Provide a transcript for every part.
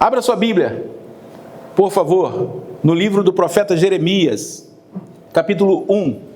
Abra sua Bíblia, por favor, no livro do profeta Jeremias, capítulo 1.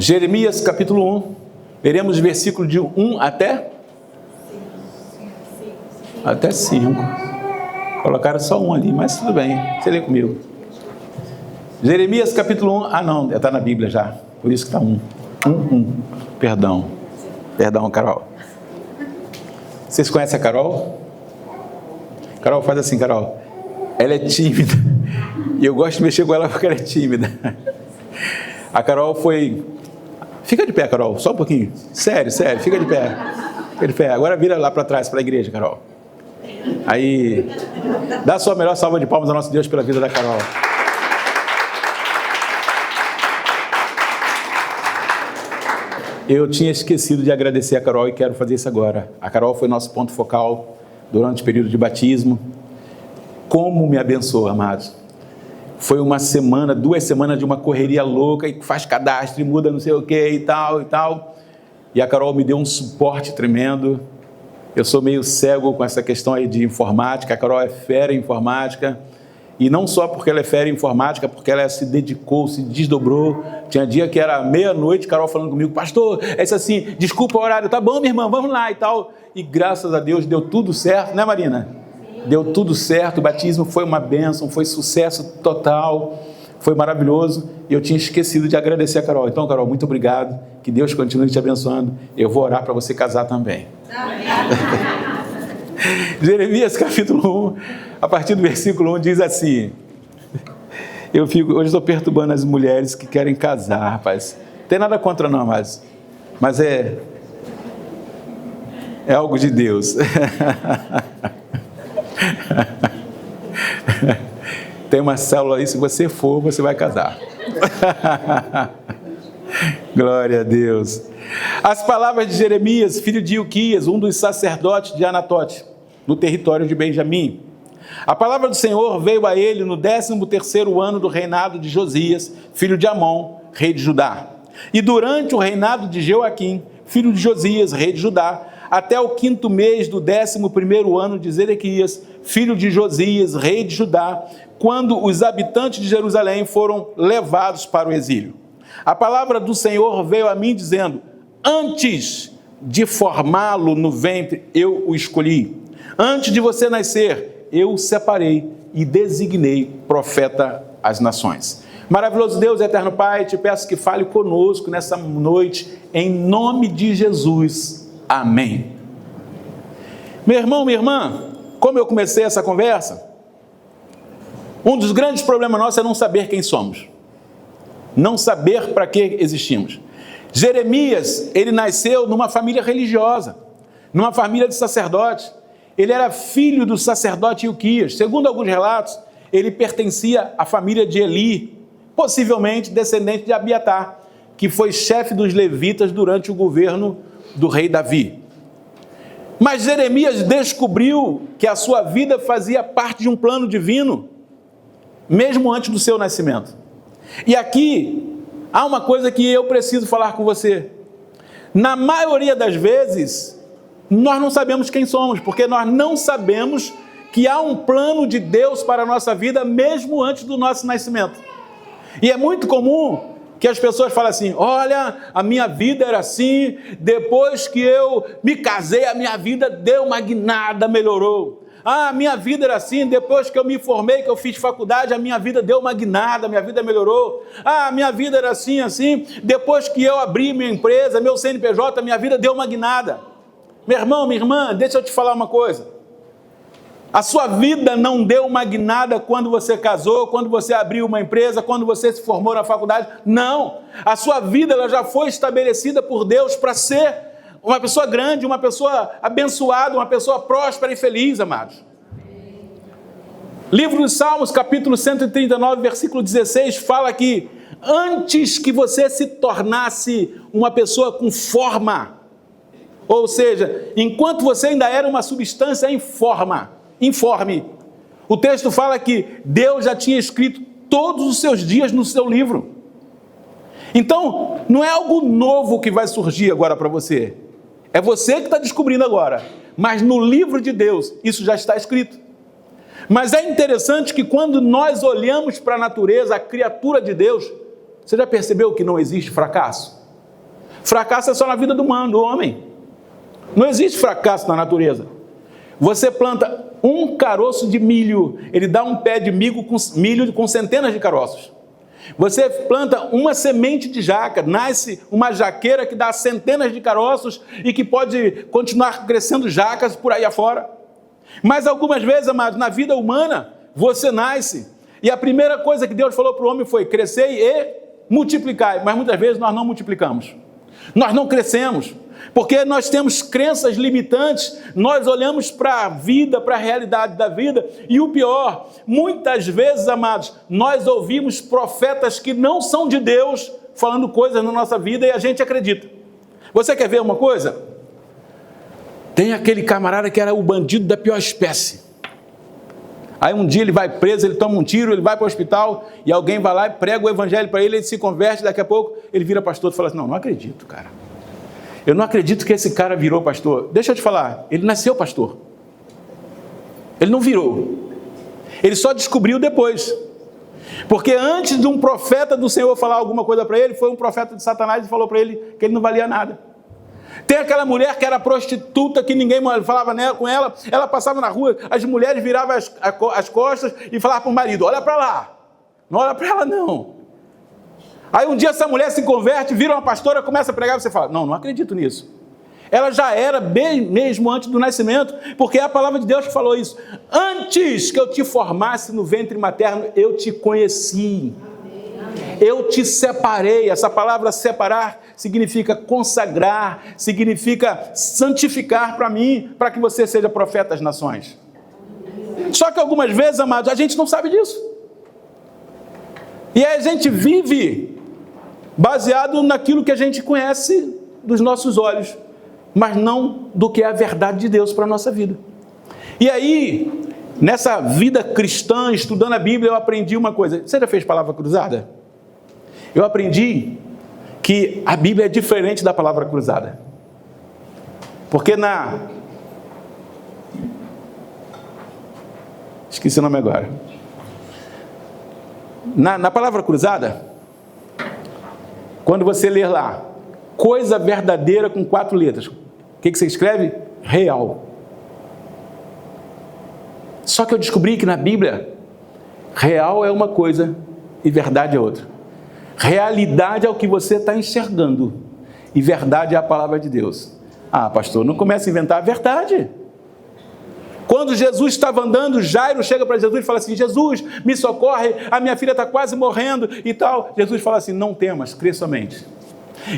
Jeremias capítulo 1, veremos versículo de 1 até 5. Colocaram só um ali, mas tudo bem, você lê comigo. Jeremias capítulo 1, não, está na Bíblia já, por isso que está 1. Perdão, Carol. Vocês conhecem a Carol? Carol, faz assim, Carol. Ela é tímida, e eu gosto de mexer com ela porque ela é tímida. A Carol foi... Fica de pé, Carol, só um pouquinho. Sério, fica de pé. Fica de pé. Agora vira lá para trás, para a igreja, Carol. Aí, dá a sua melhor salva de palmas ao nosso Deus pela vida da Carol. Eu tinha esquecido de agradecer a Carol e quero fazer isso agora. A Carol foi nosso ponto focal durante o período de batismo. Como me abençoou, amados. Foi uma semana, 2 semanas de uma correria louca, e faz cadastro, e muda não sei o que e tal. E a Carol me deu um suporte tremendo. Eu sou meio cego com essa questão aí de informática. A Carol é fera em informática. E não só porque ela é fera em informática, porque ela se dedicou, se desdobrou. Tinha dia que era meia-noite, Carol falando comigo: pastor, é isso assim, desculpa o horário, tá bom, minha irmã, vamos lá e tal. E graças a Deus deu tudo certo, né, Marina? Deu tudo certo, o batismo foi uma bênção, foi sucesso total, foi maravilhoso, e eu tinha esquecido de agradecer a Carol. Então, Carol, muito obrigado, que Deus continue te abençoando. Eu vou orar para você casar também. Jeremias capítulo 1, a partir do versículo 1, diz assim: hoje estou perturbando as mulheres que querem casar, rapaz. Não tem nada contra não, mas é algo de Deus. Tem uma célula aí, se você for, você vai casar. Glória a Deus. As palavras de Jeremias, filho de Ilquias, um dos sacerdotes de Anatote, no território de Benjamim. A palavra do Senhor veio a ele no 13º ano do reinado de Josias, filho de Amon, rei de Judá. E durante o reinado de Joaquim, filho de Josias, rei de Judá, até o 5º mês do 11º ano de Zedequias, filho de Josias, rei de Judá, quando os habitantes de Jerusalém foram levados para o exílio. A palavra do Senhor veio a mim dizendo: antes de formá-lo no ventre, eu o escolhi. Antes de você nascer, eu o separei e designei profeta às nações. Maravilhoso Deus, eterno Pai, te peço que fale conosco nessa noite, em nome de Jesus. Amém. Meu irmão, minha irmã, como eu comecei essa conversa, um dos grandes problemas nossos é não saber quem somos, não saber para que existimos. Jeremias, ele nasceu numa família religiosa, numa família de sacerdotes. Ele era filho do sacerdote Ilquias. Segundo alguns relatos, ele pertencia à família de Eli, possivelmente descendente de Abiatar, que foi chefe dos levitas durante o governo do rei Davi. Mas Jeremias descobriu que a sua vida fazia parte de um plano divino, mesmo antes do seu nascimento. E aqui há uma coisa que eu preciso falar com você. Na maioria das vezes, nós não sabemos quem somos, porque nós não sabemos que há um plano de Deus para a nossa vida, mesmo antes do nosso nascimento. E é muito comum que as pessoas falam assim: olha, a minha vida era assim, depois que eu me casei, a minha vida deu uma guinada, melhorou. A minha vida era assim, depois que eu me formei, que eu fiz faculdade, a minha vida deu uma guinada, a minha vida melhorou. A minha vida era assim, depois que eu abri minha empresa, meu CNPJ, a minha vida deu uma guinada. Meu irmão, minha irmã, deixa eu te falar uma coisa. A sua vida não deu uma guinada quando você casou, quando você abriu uma empresa, quando você se formou na faculdade. Não. A sua vida ela já foi estabelecida por Deus para ser uma pessoa grande, uma pessoa abençoada, uma pessoa próspera e feliz, amados. Livro dos Salmos, capítulo 139, versículo 16, fala que antes que você se tornasse uma pessoa com forma, ou seja, enquanto você ainda era uma substância informe, o texto fala que Deus já tinha escrito todos os seus dias no seu livro. Então, não é algo novo que vai surgir agora para você. É você que está descobrindo agora. Mas no livro de Deus, isso já está escrito. Mas é interessante que quando nós olhamos para a natureza, a criatura de Deus, você já percebeu que não existe fracasso? Fracasso é só na vida do humano, do homem. Não existe fracasso na natureza. Você planta um caroço de milho, ele dá um pé de milho com centenas de caroços. Você planta uma semente de jaca, nasce uma jaqueira que dá centenas de caroços e que pode continuar crescendo jacas por aí afora. Mas algumas vezes, amados, na vida humana, você nasce e a primeira coisa que Deus falou para o homem foi: crescei e multiplicai. Mas muitas vezes nós não multiplicamos, nós não crescemos, porque nós temos crenças limitantes, nós olhamos para a vida, para a realidade da vida, e o pior, muitas vezes, amados, nós ouvimos profetas que não são de Deus, falando coisas na nossa vida e a gente acredita. Você quer ver uma coisa? Tem aquele camarada que era o bandido da pior espécie. Aí um dia ele vai preso, ele toma um tiro, ele vai para o hospital, e alguém vai lá e prega o evangelho para ele, ele se converte, daqui a pouco ele vira pastor e fala assim: não acredito, cara. Eu não acredito que esse cara virou pastor. Deixa eu te falar, ele nasceu pastor. Ele não virou. Ele só descobriu depois. Porque antes de um profeta do Senhor falar alguma coisa para ele, foi um profeta de Satanás e falou para ele que ele não valia nada. Tem aquela mulher que era prostituta, que ninguém falava com ela, ela passava na rua, as mulheres viravam as costas e falavam para o marido: olha para lá. Não olha para ela não. Aí um dia essa mulher se converte, vira uma pastora, começa a pregar, e você fala: não acredito nisso. Ela já era bem mesmo antes do nascimento, porque é a palavra de Deus que falou isso. Antes que eu te formasse no ventre materno, eu te conheci. Eu te separei. Essa palavra separar significa consagrar, significa santificar para mim, para que você seja profeta das nações. Só que algumas vezes, amados, a gente não sabe disso. E aí a gente vive baseado naquilo que a gente conhece dos nossos olhos, mas não do que é a verdade de Deus para a nossa vida. E aí, nessa vida cristã, estudando a Bíblia, eu aprendi uma coisa. Você já fez palavra cruzada? Eu aprendi que a Bíblia é diferente da palavra cruzada. Porque esqueci o nome agora. Na palavra cruzada, quando você ler lá, coisa verdadeira com 4 letras, o que você escreve? Real. Só que eu descobri que na Bíblia, real é uma coisa e verdade é outra. Realidade é o que você está enxergando e verdade é a palavra de Deus. Ah, pastor, não comece a inventar a verdade. Quando Jesus estava andando, Jairo chega para Jesus e fala assim: Jesus, me socorre, a minha filha está quase morrendo e tal. Jesus fala assim: não temas, crê somente.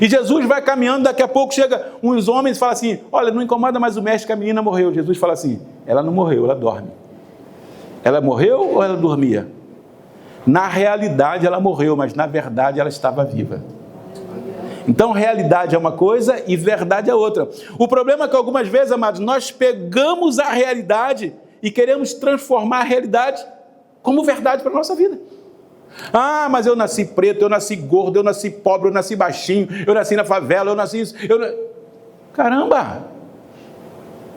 E Jesus vai caminhando, daqui a pouco chega uns homens e fala assim: olha, não incomoda mais o mestre que a menina morreu. Jesus fala assim: ela não morreu, ela dorme. Ela morreu ou ela dormia? Na realidade ela morreu, mas na verdade ela estava viva. Então realidade é uma coisa e verdade é outra. O problema é que algumas vezes, amados, nós pegamos a realidade e queremos transformar a realidade como verdade para a nossa vida. Ah, mas eu nasci preto, eu nasci gordo, eu nasci pobre, eu nasci baixinho, eu nasci na favela, eu nasci isso. Caramba!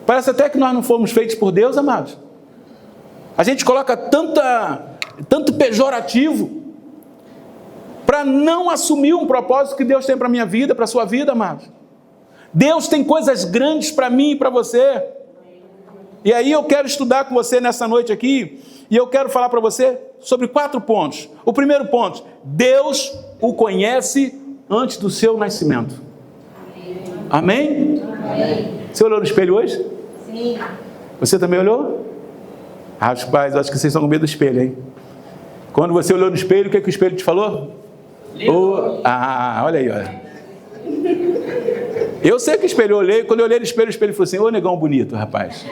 Parece até que nós não fomos feitos por Deus, amados. A gente coloca tanto pejorativo para não assumir um propósito que Deus tem para a minha vida, para a sua vida, amados. Deus tem coisas grandes para mim e para você. E aí eu quero estudar com você nessa noite aqui, e eu quero falar para você sobre 4 pontos. O primeiro ponto: Deus o conhece antes do seu nascimento. Amém? Amém. Você olhou no espelho hoje? Sim. Você também olhou? Rapaz, acho que vocês estão com medo do espelho, hein? Quando você olhou no espelho, o que o espelho te falou? Olha aí, olha. Eu sei que o espelho, eu olhei, quando eu olhei no espelho, o espelho falou assim: ô negão bonito, rapaz.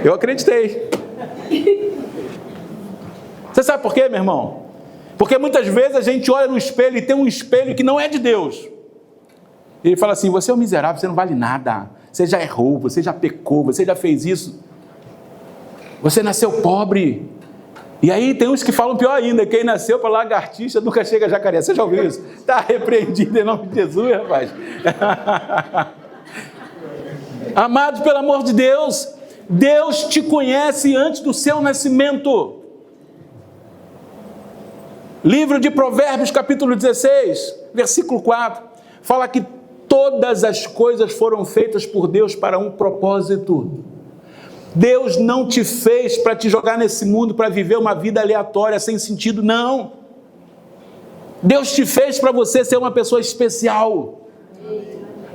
Eu acreditei. Você sabe por quê, meu irmão? Porque muitas vezes a gente olha no espelho e tem um espelho que não é de Deus. E ele fala assim, você é um miserável, você não vale nada. Você já errou, você já pecou, você já fez isso. Você nasceu pobre. E aí tem uns que falam pior ainda, quem nasceu para lagartixa nunca chega a jacaré. Você já ouviu isso? Está repreendido em nome de Jesus, rapaz. Amados, pelo amor de Deus, Deus te conhece antes do seu nascimento. Livro de Provérbios, capítulo 16, versículo 4, fala que todas as coisas foram feitas por Deus para um propósito. Deus não te fez para te jogar nesse mundo para viver uma vida aleatória, sem sentido, não. Deus te fez para você ser uma pessoa especial.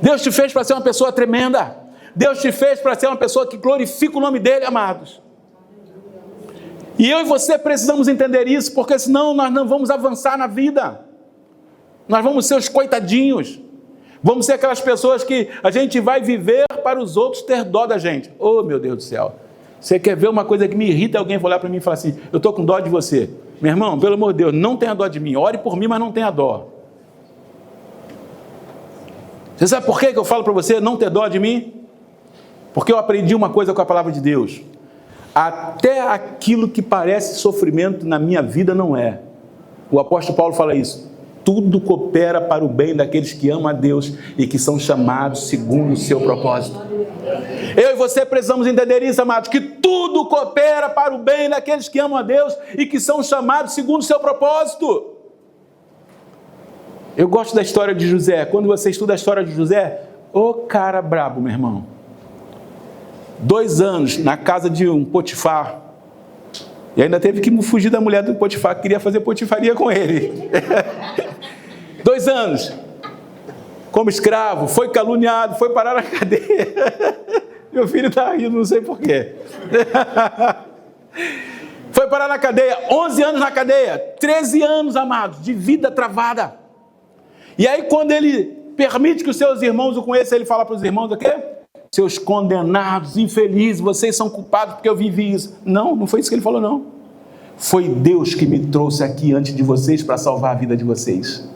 Deus te fez para ser uma pessoa tremenda. Deus te fez para ser uma pessoa que glorifica o nome dele, amados. E eu e você precisamos entender isso, porque senão nós não vamos avançar na vida. Nós vamos ser os coitadinhos. Vamos ser aquelas pessoas que a gente vai viver para os outros ter dó da gente. Oh, meu Deus do céu. Você quer ver uma coisa que me irrita? Alguém vai olhar para mim e falar assim, eu estou com dó de você. Meu irmão, pelo amor de Deus, não tenha dó de mim. Ore por mim, mas não tenha dó. Você sabe por que eu falo para você não ter dó de mim? Porque eu aprendi uma coisa com a palavra de Deus. Até aquilo que parece sofrimento na minha vida não é. O apóstolo Paulo fala isso. Tudo coopera para o bem daqueles que amam a Deus e que são chamados segundo o seu propósito. Eu e você precisamos entender isso, amados, que tudo coopera para o bem daqueles que amam a Deus e que são chamados segundo o seu propósito. Eu gosto da história de José. Quando você estuda a história de José, ô cara brabo, meu irmão. 2 anos na casa de um Potifar. E ainda teve que fugir da mulher do Potifar, que queria fazer potifaria com ele. 2 anos. Como escravo, foi caluniado, foi parar na cadeia. Meu filho está rindo, não sei porquê. Foi parar na cadeia, 11 anos na cadeia, 13 anos, amados, de vida travada. E aí quando ele permite que os seus irmãos o conheçam, ele fala para os irmãos o quê? Seus condenados, infelizes, vocês são culpados porque eu vivi isso. Não, não foi isso que ele falou, não. Foi Deus que me trouxe aqui antes de vocês para salvar a vida de vocês.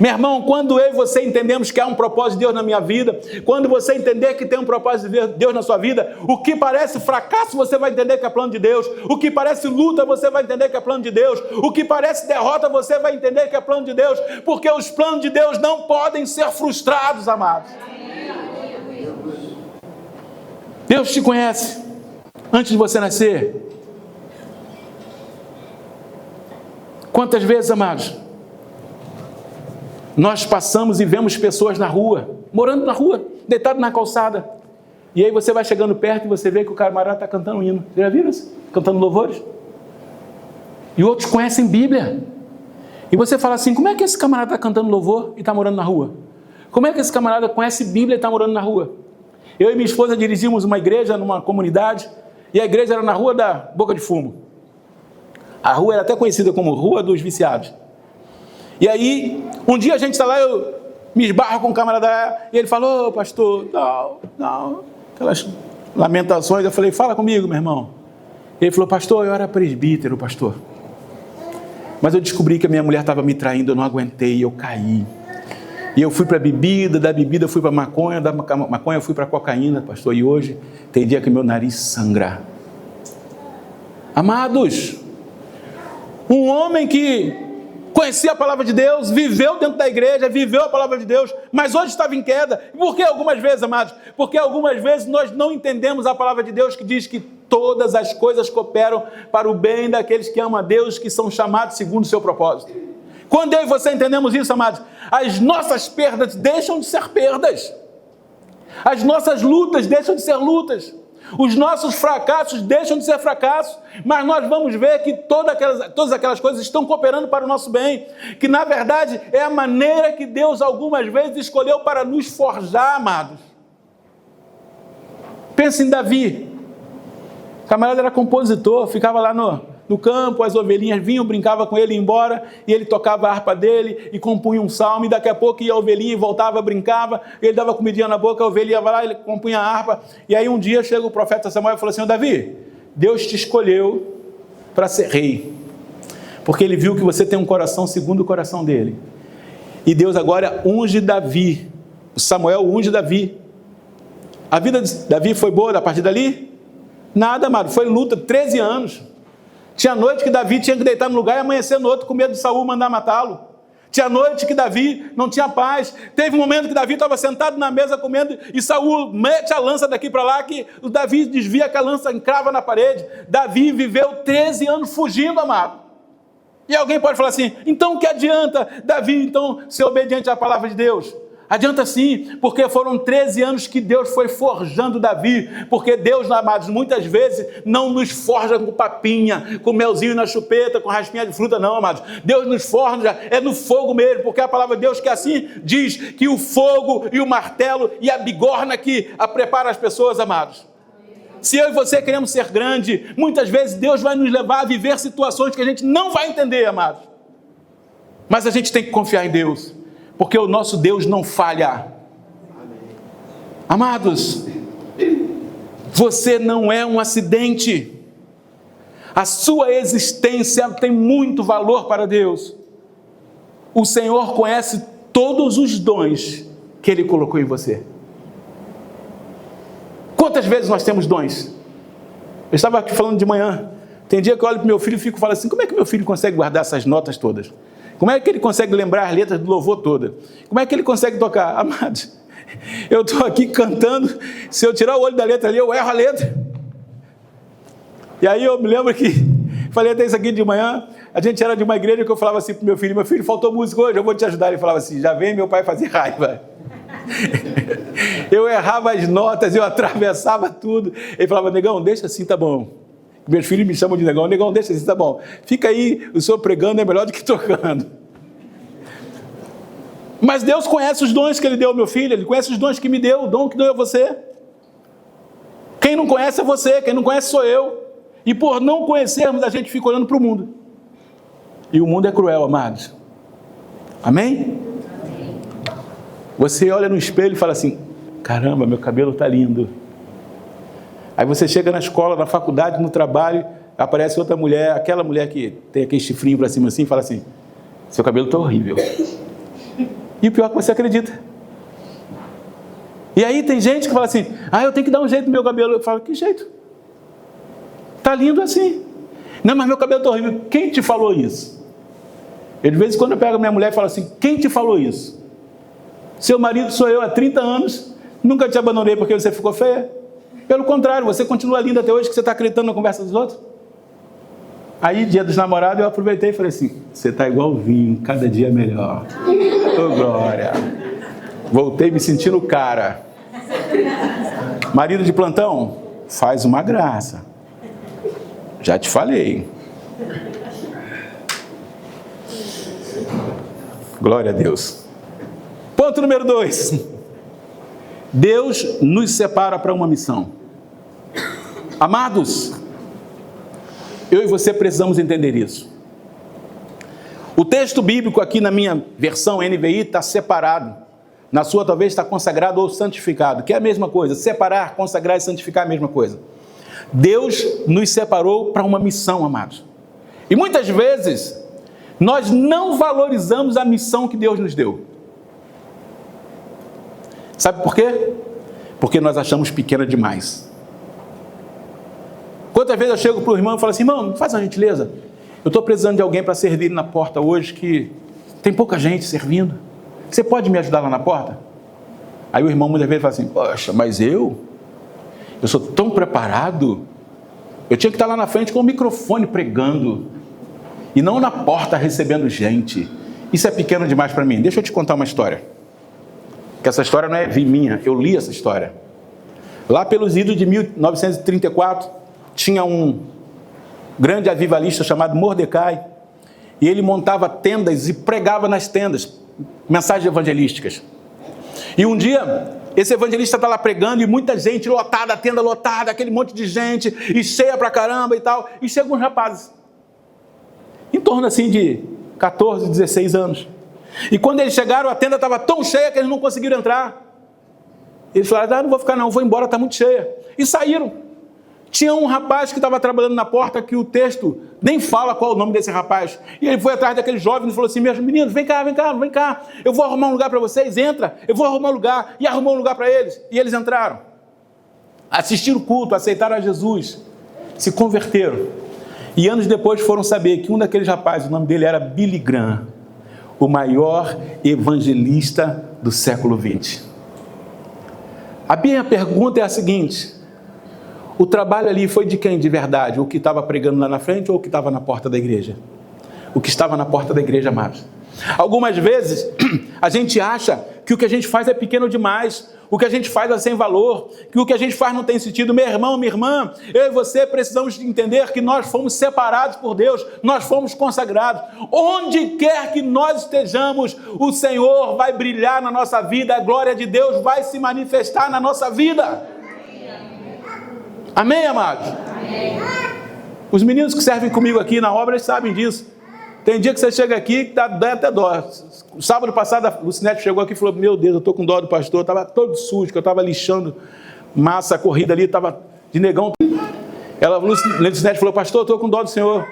Meu irmão, quando eu e você entendemos que há um propósito de Deus na minha vida, quando você entender que tem um propósito de Deus na sua vida, o que parece fracasso você vai entender que é plano de Deus, o que parece luta você vai entender que é plano de Deus, o que parece derrota você vai entender que é plano de Deus, porque os planos de Deus não podem ser frustrados, amados. Deus te conhece antes de você nascer. Quantas vezes, amados, nós passamos e vemos pessoas na rua, morando na rua, deitado na calçada, e aí você vai chegando perto e você vê que o camarada está cantando um hino. Você já viram isso? Cantando louvores. E outros conhecem Bíblia. E você fala assim, como é que esse camarada está cantando louvor e está morando na rua? Como é que esse camarada conhece Bíblia e está morando na rua? Eu e minha esposa dirigimos uma igreja numa comunidade, e a igreja era na rua da Boca de Fumo. A rua era até conhecida como Rua dos Viciados. E aí, um dia a gente está lá, eu me esbarro com o camarada, e ele falou, pastor, não, aquelas lamentações. Eu falei, fala comigo, meu irmão. Ele falou, pastor, eu era presbítero, pastor. Mas eu descobri que a minha mulher estava me traindo, eu não aguentei, eu caí. E eu fui para a bebida, da bebida eu fui para a maconha, da maconha eu fui para a cocaína, pastor. E hoje tem dia que meu nariz sangra. Amados, um homem que conhecia a palavra de Deus, viveu dentro da igreja, viveu a palavra de Deus, mas hoje estava em queda. Por que algumas vezes, amados? Porque algumas vezes nós não entendemos a palavra de Deus que diz que todas as coisas cooperam para o bem daqueles que amam a Deus, que são chamados segundo o seu propósito. Quando eu e você entendemos isso, amados, as nossas perdas deixam de ser perdas. As nossas lutas deixam de ser lutas. Os nossos fracassos deixam de ser fracassos. Mas nós vamos ver que todas aquelas coisas estão cooperando para o nosso bem. Que na verdade é a maneira que Deus algumas vezes escolheu para nos forjar, amados. Pense em Davi. O camarada era compositor, ficava lá no campo, as ovelhinhas vinham, brincavam com ele, ia embora, e ele tocava a harpa dele e compunha um salmo, e daqui a pouco ia a ovelhinha e voltava, brincava, ele dava comidinha na boca, a ovelhinha ia lá, ele compunha a harpa, e aí um dia chega o profeta Samuel e falou assim, Davi, Deus te escolheu para ser rei, porque ele viu que você tem um coração segundo o coração dele. E Deus agora unge Davi. Samuel unge Davi. A vida de Davi foi boa a partir dali? Nada, amado. Foi luta, 13 anos. Tinha noite que Davi tinha que deitar no lugar e amanhecer no outro com medo de Saul mandar matá-lo. Tinha noite que Davi não tinha paz. Teve um momento que Davi estava sentado na mesa comendo e Saul mete a lança daqui para lá, que o Davi desvia, que a lança encrava na parede. Davi viveu 13 anos fugindo, amado. E alguém pode falar assim, então o que adianta Davi então ser obediente à palavra de Deus? Adianta sim, porque foram 13 anos que Deus foi forjando Davi, porque Deus, amados, muitas vezes não nos forja com papinha, com melzinho na chupeta, com raspinha de fruta, não, amados. Deus nos forja, é no fogo mesmo, porque a palavra de Deus que assim diz, que o fogo e o martelo e a bigorna que a prepara as pessoas, amados. Se eu e você queremos ser grande, muitas vezes Deus vai nos levar a viver situações que a gente não vai entender, amados. Mas a gente tem que confiar em Deus, porque o nosso Deus não falha. Amados, você não é um acidente. A sua existência tem muito valor para Deus. O Senhor conhece todos os dons que Ele colocou em você. Quantas vezes nós temos dons? Eu estava aqui falando de manhã. Tem dia que eu olho para o meu filho e fico falando assim, como é que meu filho consegue guardar essas notas todas? Como é que ele consegue lembrar as letras do louvor toda? Como é que ele consegue tocar? Amados, eu estou aqui cantando, se eu tirar o olho da letra ali, eu erro a letra. E aí eu me lembro que, falei até isso aqui de manhã, a gente era de uma igreja que eu falava assim para o meu filho, faltou música hoje, eu vou te ajudar. Ele falava assim, já vem meu pai fazer raiva. Eu errava as notas, eu atravessava tudo. Ele falava, negão, deixa assim, tá bom. Meus filhos me chamam de negão, negão, deixa assim, tá bom. Fica aí, o senhor pregando é melhor do que tocando. Mas Deus conhece os dons que Ele deu ao meu filho, Ele conhece os dons que me deu, o dom que deu a você. Quem não conhece é você, quem não conhece sou eu. E por não conhecermos, a gente fica olhando para o mundo. E o mundo é cruel, amados. Amém? Você olha no espelho e fala assim, caramba, meu cabelo está lindo. Aí você chega na escola, na faculdade, no trabalho, aparece outra mulher, aquela mulher que tem aquele chifrinho para cima assim, e fala assim, seu cabelo está horrível. E o pior é que você acredita. E aí tem gente que fala assim, eu tenho que dar um jeito no meu cabelo. Eu falo, que jeito? Está lindo assim. Não, mas meu cabelo está horrível. Quem te falou isso? Eu de vez em quando eu pego a minha mulher e falo assim, quem te falou isso? Seu marido sou eu há 30 anos, nunca te abandonei porque você ficou feia. Pelo contrário, você continua linda até hoje, que você está acreditando na conversa dos outros. Aí, dia dos namorados, eu aproveitei e falei assim, você está igual vinho, cada dia melhor. Ô glória. Voltei me sentindo cara. Marido de plantão, faz uma graça. Já te falei. Glória a Deus. Ponto número 2. Deus nos separa para uma missão. Amados, eu e você precisamos entender isso. O texto bíblico aqui na minha versão NVI está separado. Na sua talvez está consagrado ou santificado, que é a mesma coisa. Separar, consagrar e santificar é a mesma coisa. Deus nos separou para uma missão, amados. E muitas vezes, nós não valorizamos a missão que Deus nos deu. Sabe por quê? Porque nós achamos pequena demais. Quantas vezes eu chego para o irmão e falo assim, irmão, faz uma gentileza. Eu estou precisando de alguém para servir na porta hoje, que tem pouca gente servindo. Você pode me ajudar lá na porta? Aí o irmão muitas vezes fala assim, poxa, mas eu sou tão preparado, eu tinha que estar lá na frente com o microfone pregando, e não na porta recebendo gente. Isso é pequeno demais para mim. Deixa eu te contar uma história. Que essa história não é minha, eu li essa história. Lá pelos idos de 1934, tinha um grande avivalista chamado Mordecai, e ele montava tendas e pregava nas tendas, mensagens evangelísticas. E um dia, esse evangelista está lá pregando, e muita gente lotada, a tenda lotada, aquele monte de gente, e cheia pra caramba e tal, e chegam uns rapazes, em torno assim de 14, 16 anos. E quando eles chegaram, a tenda estava tão cheia que eles não conseguiram entrar. Eles falaram, não vou ficar não, vou embora, está muito cheia. E saíram. Tinha um rapaz que estava trabalhando na porta, que o texto nem fala qual é o nome desse rapaz. E ele foi atrás daquele jovem e falou assim: meus meninos, vem cá, eu vou arrumar um lugar para vocês, entra, eu vou arrumar um lugar. E arrumou um lugar para eles. E eles entraram, assistiram o culto, aceitaram a Jesus, se converteram. E anos depois foram saber que um daqueles rapazes, o nome dele era Billy Graham, o maior evangelista do século XX. A minha pergunta é a seguinte: o trabalho ali foi de quem de verdade? O que estava pregando lá na frente ou o que estava na porta da igreja? O que estava na porta da igreja, amados. Algumas vezes a gente acha que o que a gente faz é pequeno demais, o que a gente faz é sem valor, que o que a gente faz não tem sentido. Meu irmão, minha irmã, eu e você precisamos entender que nós fomos separados por Deus, nós fomos consagrados. Onde quer que nós estejamos, o Senhor vai brilhar na nossa vida, a glória de Deus vai se manifestar na nossa vida. Amém, amados? Amém. Os meninos que servem comigo aqui na obra, eles sabem disso. Tem dia que você chega aqui que dá até dó. Sábado passado, a Lucinete chegou aqui e falou: meu Deus, eu estou com dó do pastor, eu estava todo sujo, que eu estava lixando massa, corrida ali, estava de negão. A Lucinete falou: pastor, eu estou com dó do senhor.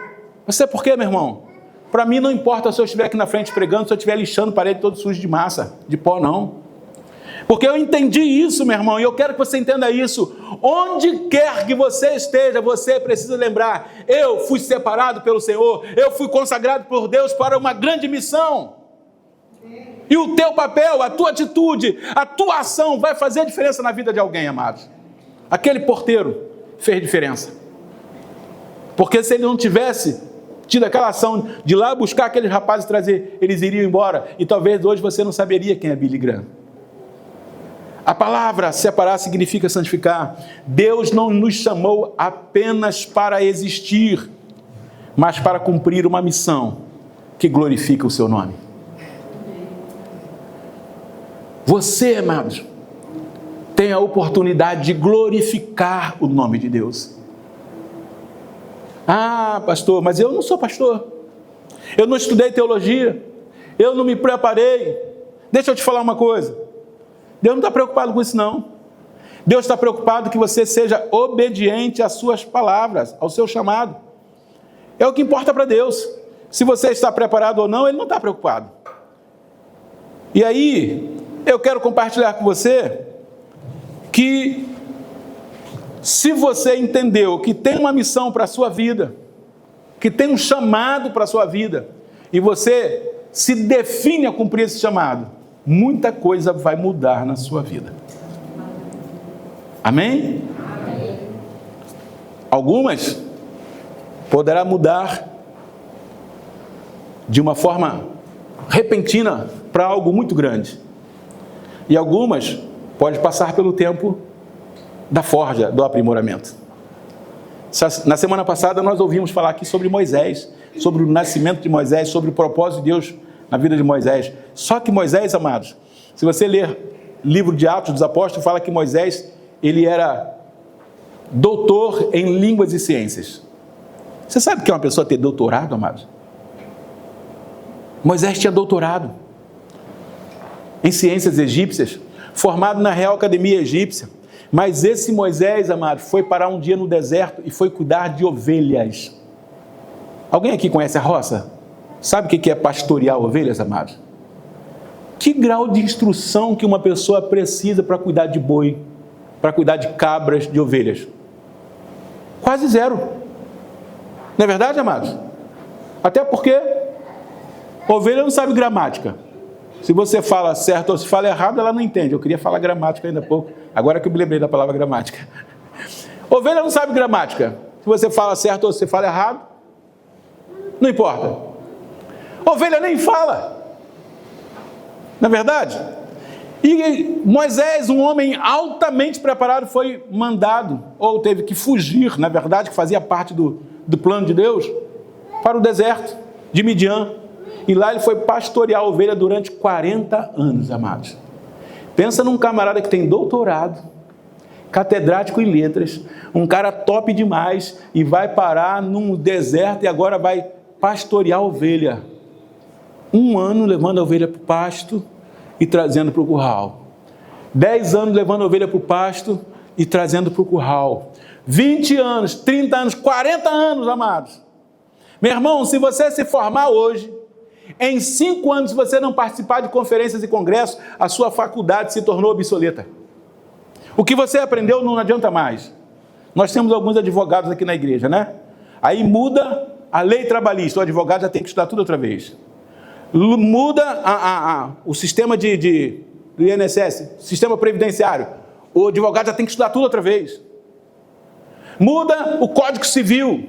Você por quê, meu irmão? Para mim não importa se eu estiver aqui na frente pregando, se eu estiver lixando parede todo sujo de massa, de pó não. Porque eu entendi isso, meu irmão, e eu quero que você entenda isso. Onde quer que você esteja, você precisa lembrar: eu fui separado pelo Senhor, eu fui consagrado por Deus para uma grande missão. E o teu papel, a tua atitude, a tua ação vai fazer diferença na vida de alguém, amados. Aquele porteiro fez diferença. Porque se ele não tivesse tido aquela ação de ir lá buscar aqueles rapazes e trazer, eles iriam embora. E talvez hoje você não saberia quem é Billy Graham. A palavra separar significa santificar. Deus não nos chamou apenas para existir, mas para cumprir uma missão que glorifica o seu nome. Você, amados, tem a oportunidade de glorificar o nome de Deus. Ah, pastor, mas eu não sou pastor. Eu não estudei teologia. Eu não me preparei. Deixa eu te falar uma coisa. Deus não está preocupado com isso, não. Deus está preocupado que você seja obediente às suas palavras, ao seu chamado. É o que importa para Deus. Se você está preparado ou não, Ele não está preocupado. E aí, eu quero compartilhar com você que, se você entendeu que tem uma missão para a sua vida, que tem um chamado para a sua vida, e você se define a cumprir esse chamado, muita coisa vai mudar na sua vida. Amém? Amém. Algumas poderá mudar de uma forma repentina para algo muito grande. E algumas pode passar pelo tempo da forja, do aprimoramento. Na semana passada nós ouvimos falar aqui sobre Moisés, sobre o nascimento de Moisés, sobre o propósito de Deus na vida de Moisés. Só que Moisés, amados, se você ler livro de Atos dos Apóstolos, fala que Moisés, ele era doutor em línguas e ciências. Você sabe o que é uma pessoa ter doutorado, amados? Moisés tinha doutorado em ciências egípcias, formado na Real Academia Egípcia. Mas esse Moisés, amados, foi parar um dia no deserto e foi cuidar de ovelhas. Alguém aqui conhece a roça? Sabe o que é pastorear ovelhas, amados? Que grau de instrução que uma pessoa precisa para cuidar de boi, para cuidar de cabras, de ovelhas? Quase zero. Não é verdade, amados? Até porque ovelha não sabe gramática. Se você fala certo ou se fala errado, ela não entende. Eu queria falar gramática ainda há pouco, agora que eu me lembrei da palavra gramática. Ovelha não sabe gramática. Se você fala certo ou se fala errado, não importa. Ovelha nem fala. Não é verdade? E Moisés, um homem altamente preparado, foi mandado, ou teve que fugir, na verdade, que fazia parte do plano de Deus, para o deserto de Midian. E lá ele foi pastorear a ovelha durante 40 anos, amados. Pensa num camarada que tem doutorado, catedrático em letras, um cara top demais, e vai parar num deserto e agora vai pastorear a ovelha. 1 ano levando a ovelha para o pasto e trazendo para o curral. 10 anos levando a ovelha para o pasto e trazendo para o curral. 20 anos, 30 anos, 40 anos, amados. Meu irmão, se você se formar hoje, em 5 anos, se você não participar de conferências e congressos, a sua faculdade se tornou obsoleta. O que você aprendeu não adianta mais. Nós temos alguns advogados aqui na igreja, né? Aí muda a lei trabalhista, o advogado já tem que estudar tudo outra vez. Muda o sistema do INSS, sistema previdenciário, o advogado já tem que estudar tudo outra vez. Muda o Código Civil,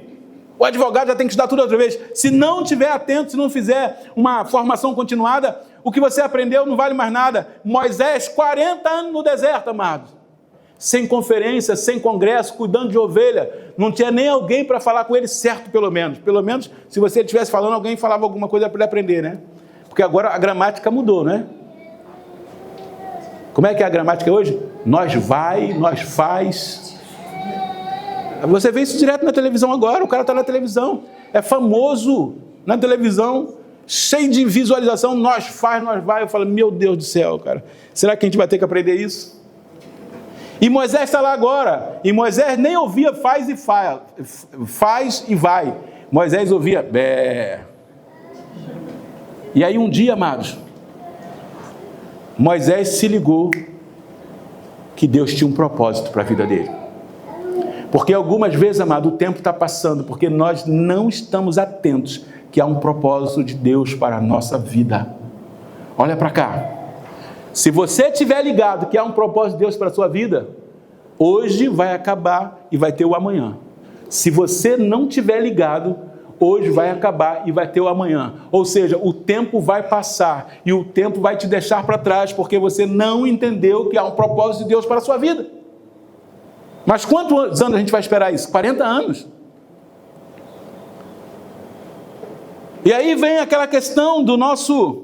o advogado já tem que estudar tudo outra vez. Se não estiver atento, se não fizer uma formação continuada, o que você aprendeu não vale mais nada. Moisés, 40 anos no deserto, amados. Sem conferência, sem congresso, cuidando de ovelha. Não tinha nem alguém para falar com ele certo, pelo menos. Pelo menos, se você estivesse falando, alguém falava alguma coisa para ele aprender, né? Porque agora a gramática mudou, né? Como é que é a gramática hoje? Nós vai, nós faz. Você vê isso direto na televisão agora, o cara está na televisão, é famoso na televisão, cheio de visualização, nós faz, nós vai. Eu falo, meu Deus do céu, cara, será que a gente vai ter que aprender isso? E Moisés está lá agora, e Moisés nem ouvia faz e vai. Moisés ouvia bé. E aí um dia, amados, Moisés se ligou que Deus tinha um propósito para a vida dele. Porque algumas vezes, amado, o tempo está passando, porque nós não estamos atentos que há um propósito de Deus para a nossa vida. Olha para cá. Se você estiver ligado que há um propósito de Deus para a sua vida, hoje vai acabar e vai ter o amanhã. Se você não estiver ligado, hoje vai acabar e vai ter o amanhã. Ou seja, o tempo vai passar e o tempo vai te deixar para trás, porque você não entendeu que há um propósito de Deus para a sua vida. Mas quantos anos a gente vai esperar isso? 40 anos. E aí vem aquela questão do nosso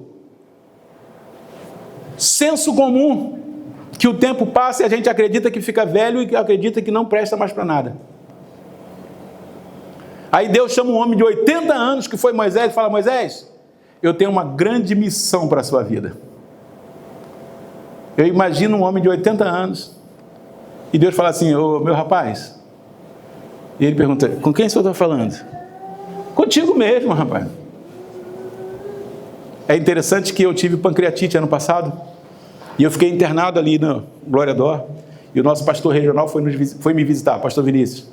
senso comum, que o tempo passa e a gente acredita que fica velho e que acredita que não presta mais para nada. Aí Deus chama um homem de 80 anos, que foi Moisés, e fala, Moisés, eu tenho uma grande missão para a sua vida. Eu imagino um homem de 80 anos, e Deus fala assim, ô meu rapaz, e ele pergunta, com quem o senhor está falando? Contigo mesmo, rapaz. É interessante que eu tive pancreatite ano passado, e eu fiquei internado ali no Glória Dó, e o nosso pastor regional foi me visitar, pastor Vinícius.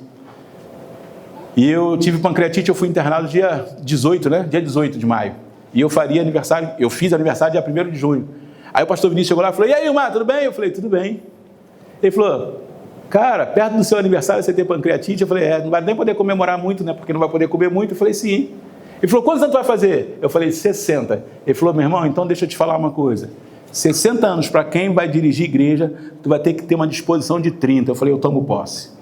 E eu tive pancreatite, eu fui internado dia 18, né? Dia 18 de maio. E eu fiz aniversário dia 1º de junho. Aí o pastor Vinícius chegou lá e falou, e aí, Ilmar, tudo bem? Eu falei, tudo bem. Ele falou, cara, perto do seu aniversário você tem pancreatite? Eu falei, não vai nem poder comemorar muito, né? Porque não vai poder comer muito. Eu falei, sim. Ele falou, quantos anos tu vai fazer? Eu falei, 60. Ele falou, meu irmão, então deixa eu te falar uma coisa. 60 anos para quem vai dirigir igreja, tu vai ter que ter uma disposição de 30. Eu falei, eu tomo posse.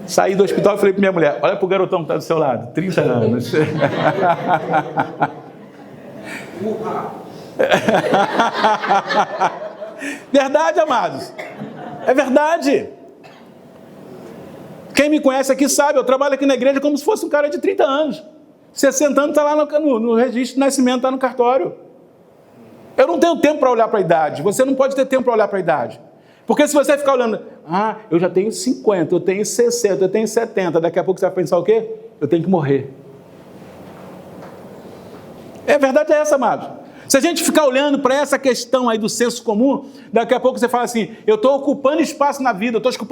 Saí do hospital e falei para minha mulher, olha para o garotão que está do seu lado, 30 anos. Verdade, amados. É verdade. Quem me conhece aqui sabe, eu trabalho aqui na igreja como se fosse um cara de 30 anos. 60 anos está lá no registro de nascimento, está no cartório. Eu não tenho tempo para olhar para a idade. Você não pode ter tempo para olhar para a idade. Porque se você ficar olhando, eu já tenho 50, eu tenho 60, eu tenho 70, daqui a pouco você vai pensar o quê? Eu tenho que morrer. A verdade é essa, amado. Se a gente ficar olhando para essa questão aí do senso comum, daqui a pouco você fala assim, eu estou ocupando espaço na vida, eu estou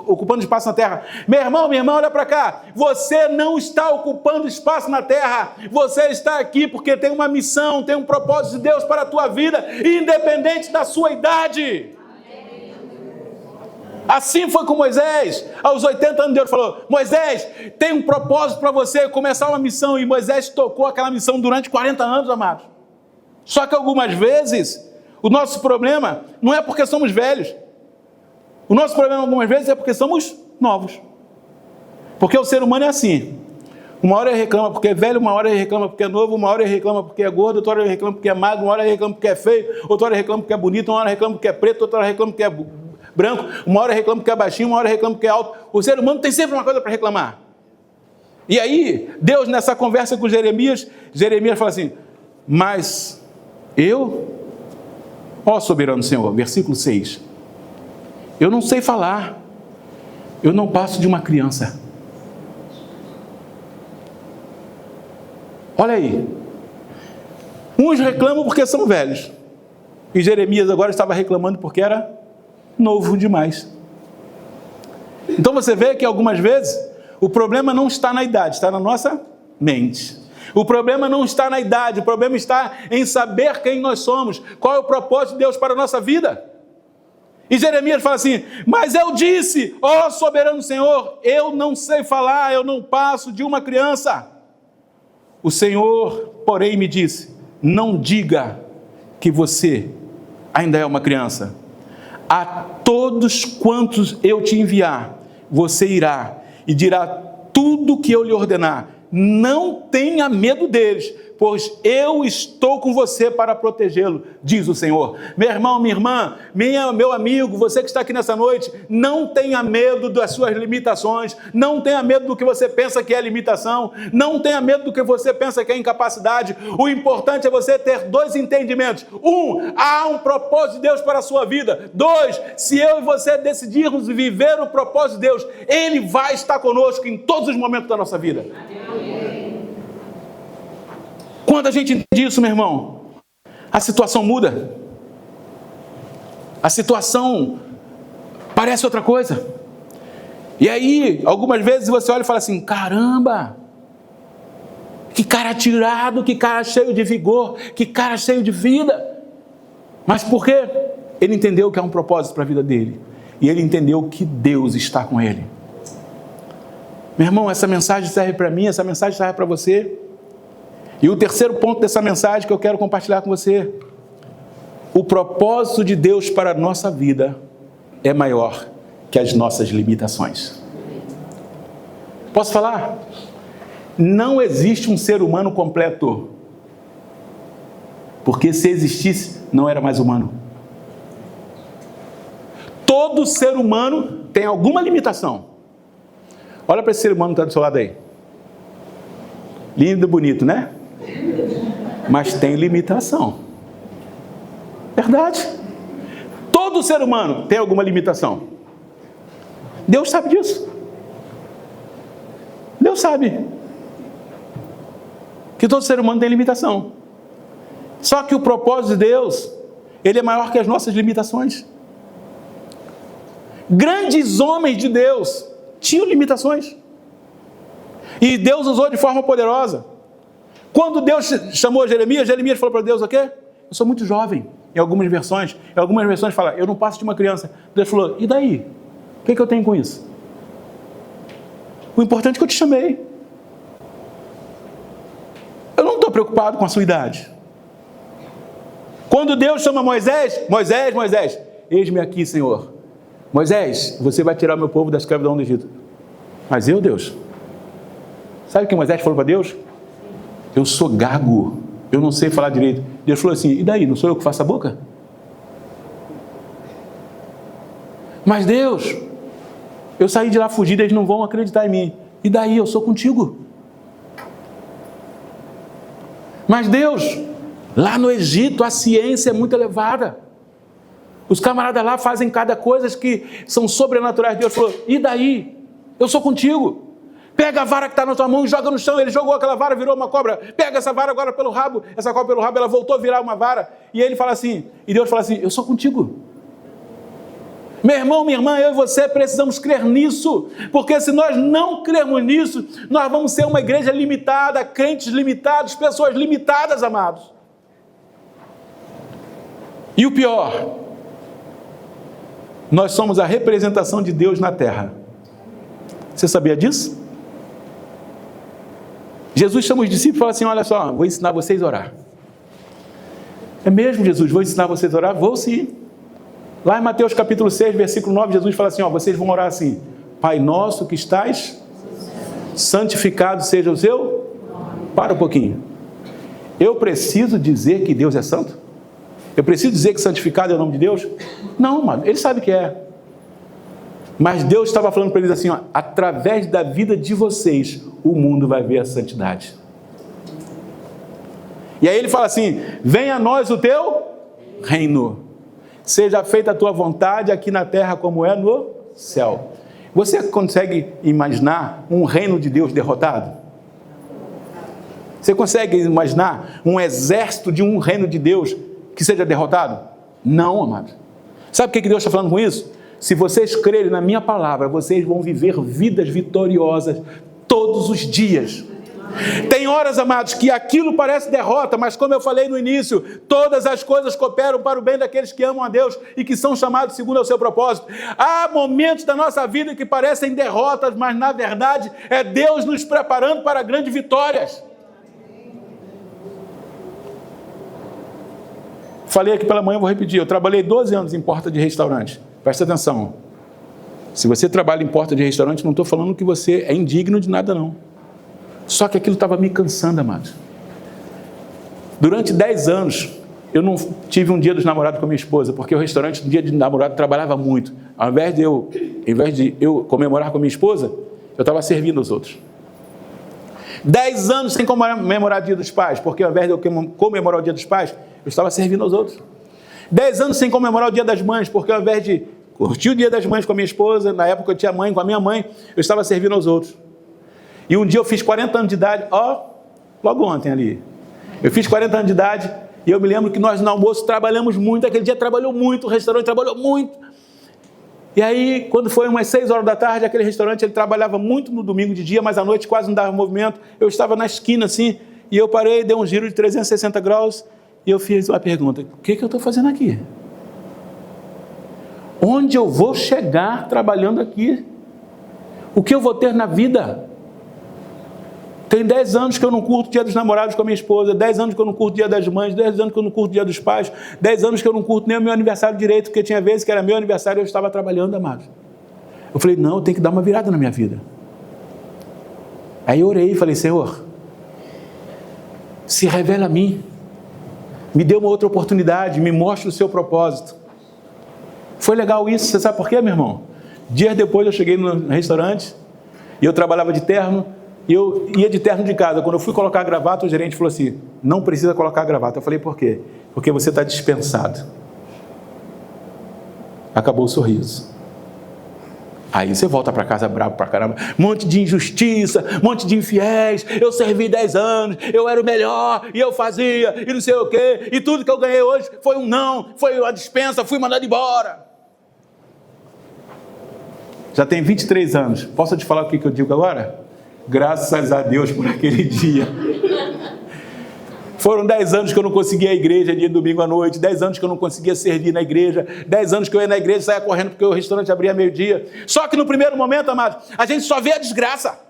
ocupando espaço na terra. Meu irmão, minha irmã, olha para cá. Você não está ocupando espaço na terra. Você está aqui porque tem uma missão, tem um propósito de Deus para a tua vida, independente da sua idade. Assim foi com Moisés. Aos 80 anos Deus falou, Moisés, tem um propósito para você começar uma missão. E Moisés tocou aquela missão durante 40 anos, amados. Só que algumas vezes, o nosso problema não é porque somos velhos. O nosso problema algumas vezes é porque somos novos. Porque o ser humano é assim. Uma hora ele reclama porque é velho, uma hora ele reclama porque é novo, uma hora ele reclama porque é gordo, outra hora ele reclama porque é magro, uma hora ele reclama porque é feio, outra hora ele reclama porque é bonito, uma hora ele reclama porque é preto, outra hora ele reclama porque é branco, uma hora reclama que é baixinho, uma hora reclama que é alto. O ser humano tem sempre uma coisa para reclamar. E aí, Deus, nessa conversa com Jeremias fala assim, mas eu, ó soberano Senhor, versículo 6, eu não sei falar, eu não passo de uma criança. Olha aí, uns reclamam porque são velhos, e Jeremias agora estava reclamando porque era novo demais. Então você vê que algumas vezes o problema não está na idade, está na nossa mente. O problema não está na idade, o problema está em saber quem nós somos, qual é o propósito de Deus para a nossa vida. E Jeremias fala assim: mas eu disse, ó soberano Senhor, eu não sei falar, eu não passo de uma criança. O Senhor, porém, me disse: não diga que você ainda é uma criança. A todos quantos eu te enviar, você irá e dirá tudo o que eu lhe ordenar. Não tenha medo deles, pois eu estou com você para protegê-lo, diz o Senhor. Meu irmão, minha irmã, meu amigo, você que está aqui nessa noite, não tenha medo das suas limitações, não tenha medo do que você pensa que é limitação, não tenha medo do que você pensa que é incapacidade. O importante é você ter dois entendimentos. Há um propósito de Deus para a sua vida. 2, se eu e você decidirmos viver o propósito de Deus, Ele vai estar conosco em todos os momentos da nossa vida. Quando a gente entende isso, meu irmão, a situação muda. A situação parece outra coisa. E aí, algumas vezes você olha e fala assim: caramba, que cara atirado, que cara cheio de vigor, que cara cheio de vida. Mas por quê? Ele entendeu que há um propósito para a vida dele. E ele entendeu que Deus está com ele. Meu irmão, essa mensagem serve para mim, essa mensagem serve para você. E o terceiro ponto dessa mensagem que eu quero compartilhar com você: o propósito de Deus para a nossa vida é maior que as nossas limitações. Posso falar? Não existe um ser humano completo, porque se existisse, não era mais humano. Todo ser humano tem alguma limitação. Olha para esse ser humano que está do seu lado aí. Lindo, bonito, né? Mas tem limitação. Verdade. Todo ser humano tem alguma limitação. Deus sabe disso. Deus sabe que todo ser humano tem limitação. Só que o propósito de Deus, ele é maior que as nossas limitações. Grandes homens de Deus tinham limitações. E Deus usou de forma poderosa. Quando Deus chamou Jeremias, Jeremias falou para Deus: o quê? Eu sou muito jovem. Em algumas versões fala: eu não passo de uma criança. Deus falou: e daí? O que eu tenho com isso? O importante é que eu te chamei. Eu não estou preocupado com a sua idade. Quando Deus chama Moisés, Moisés, eis-me aqui, Senhor. Moisés, você vai tirar o meu povo da escravidão do Egito. Mas eu, Deus, sabe o que Moisés falou para Deus? Eu sou gago, eu não sei falar direito. Deus falou assim: e daí, não sou eu que faço a boca? Mas Deus, eu saí de lá fugido, eles não vão acreditar em mim. E daí, eu sou contigo. Mas Deus, lá no Egito a ciência é muito elevada. Os camaradas lá fazem cada coisa que são sobrenaturais. Deus falou: e daí? Eu sou contigo. Pega a vara que está na tua mão e joga no chão. Ele jogou aquela vara, virou uma cobra. Pega essa vara agora pelo rabo. Essa cobra pelo rabo, ela voltou a virar uma vara. E ele fala assim, e Deus fala assim: eu sou contigo. Meu irmão, minha irmã, eu e você precisamos crer nisso. Porque se nós não crermos nisso, nós vamos ser uma igreja limitada, crentes limitados, pessoas limitadas, amados. E o pior, nós somos a representação de Deus na terra. Você sabia disso? Jesus chama os discípulos e fala assim: olha só, vou ensinar vocês a orar. É mesmo, Jesus? Vou ensinar vocês a orar? Vou sim. Lá em Mateus capítulo 6, versículo 9, Jesus fala assim: vocês vão orar assim: Pai nosso que estás, santificado seja o seu. Para um pouquinho. Eu preciso dizer que Deus é santo? Eu preciso dizer que santificado é o nome de Deus? Não, mano, ele sabe que é. Mas Deus estava falando para eles assim: através da vida de vocês, o mundo vai ver a santidade. E aí ele fala assim: venha a nós o teu reino. seja feita a tua vontade aqui na terra como é no céu. Você consegue imaginar um reino de Deus derrotado? Você consegue imaginar um exército de um reino de Deus que seja derrotado? Não, amado. Sabe o que Deus está falando com isso? Se vocês crerem na minha palavra, vocês vão viver vidas vitoriosas todos os dias. Tem horas, amados, que aquilo parece derrota, mas como eu falei no início, todas as coisas cooperam para o bem daqueles que amam a Deus e que são chamados segundo o seu propósito. Há momentos da nossa vida que parecem derrotas, mas na verdade é Deus nos preparando para grandes vitórias. Falei aqui pela manhã, vou repetir, eu trabalhei 12 anos em porta de restaurante. Presta atenção. Se você trabalha em porta de restaurante, não estou falando que você é indigno de nada, não. Só que aquilo estava me cansando, amado. Durante 10 anos, eu não tive um dia dos namorados com a minha esposa, porque o restaurante, no dia de namorado, trabalhava muito. Ao invés de eu comemorar com a minha esposa, eu estava servindo os outros. 10 anos sem comemorar o dia dos pais, porque ao invés de eu comemorar o dia dos pais, eu estava servindo aos outros. 10 anos sem comemorar o dia das mães, porque ao invés de curtir o dia das mães com a minha esposa, na época eu tinha mãe, com a minha mãe, eu estava servindo aos outros. E um dia eu fiz 40 anos de idade, logo ontem ali. Eu fiz 40 anos de idade e eu me lembro que nós no almoço trabalhamos muito, aquele dia trabalhou muito, o restaurante trabalhou muito. E aí, quando foi umas 6 horas da tarde, aquele restaurante ele trabalhava muito no domingo de dia, mas à noite quase não dava movimento. Eu estava na esquina assim, e eu parei, dei um giro de 360 graus, e eu fiz uma pergunta: o que eu estou fazendo aqui? Onde eu vou chegar trabalhando aqui? O que eu vou ter na vida? Tem 10 anos que eu não curto o dia dos namorados com a minha esposa, 10 anos que eu não curto o dia das mães, 10 anos que eu não curto o dia dos pais, 10 anos que eu não curto nem o meu aniversário direito, porque tinha vezes que era meu aniversário e eu estava trabalhando, amado. Eu falei, não, eu tenho que dar uma virada na minha vida. Aí eu orei e falei, Senhor, se revela a mim, me dê uma outra oportunidade, me mostre o seu propósito. Foi legal isso, você sabe por quê, meu irmão? Dias depois eu cheguei no restaurante e eu trabalhava de terno, e eu ia de terno de casa. Quando eu fui colocar a gravata, o gerente falou assim, não precisa colocar a gravata. Eu falei, por quê? Porque você está dispensado. Acabou o sorriso. Aí você volta para casa bravo pra caramba, um monte de injustiça, um monte de infiéis, eu servi 10 anos, eu era o melhor, e eu fazia, e não sei o quê, e tudo que eu ganhei hoje foi um não, foi uma dispensa, fui mandado embora. Já tem 23 anos, posso te falar o que eu digo agora? Graças a Deus por aquele dia. Foram 10 anos que eu não conseguia ir à igreja dia de domingo à noite, 10 anos que eu não conseguia servir na igreja, 10 anos que eu ia na igreja e saia correndo porque o restaurante abria meio-dia. Só que no primeiro momento, amados, a gente só vê a desgraça.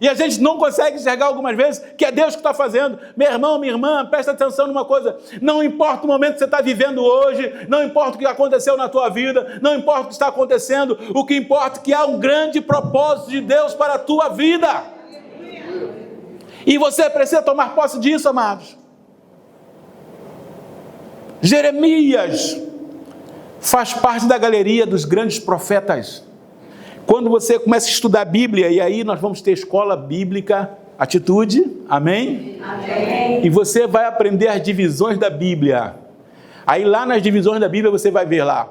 E a gente não consegue enxergar algumas vezes que é Deus que está fazendo. Meu irmão, minha irmã, presta atenção numa coisa. Não importa o momento que você está vivendo hoje, não importa o que aconteceu na tua vida, não importa o que está acontecendo, o que importa é que há um grande propósito de Deus para a tua vida. E você precisa tomar posse disso, amados. Jeremias faz parte da galeria dos grandes profetas. Quando você começa a estudar a Bíblia, e aí nós vamos ter escola bíblica, atitude, amém? Amém. E você vai aprender as divisões da Bíblia. Aí lá nas divisões da Bíblia você vai ver lá.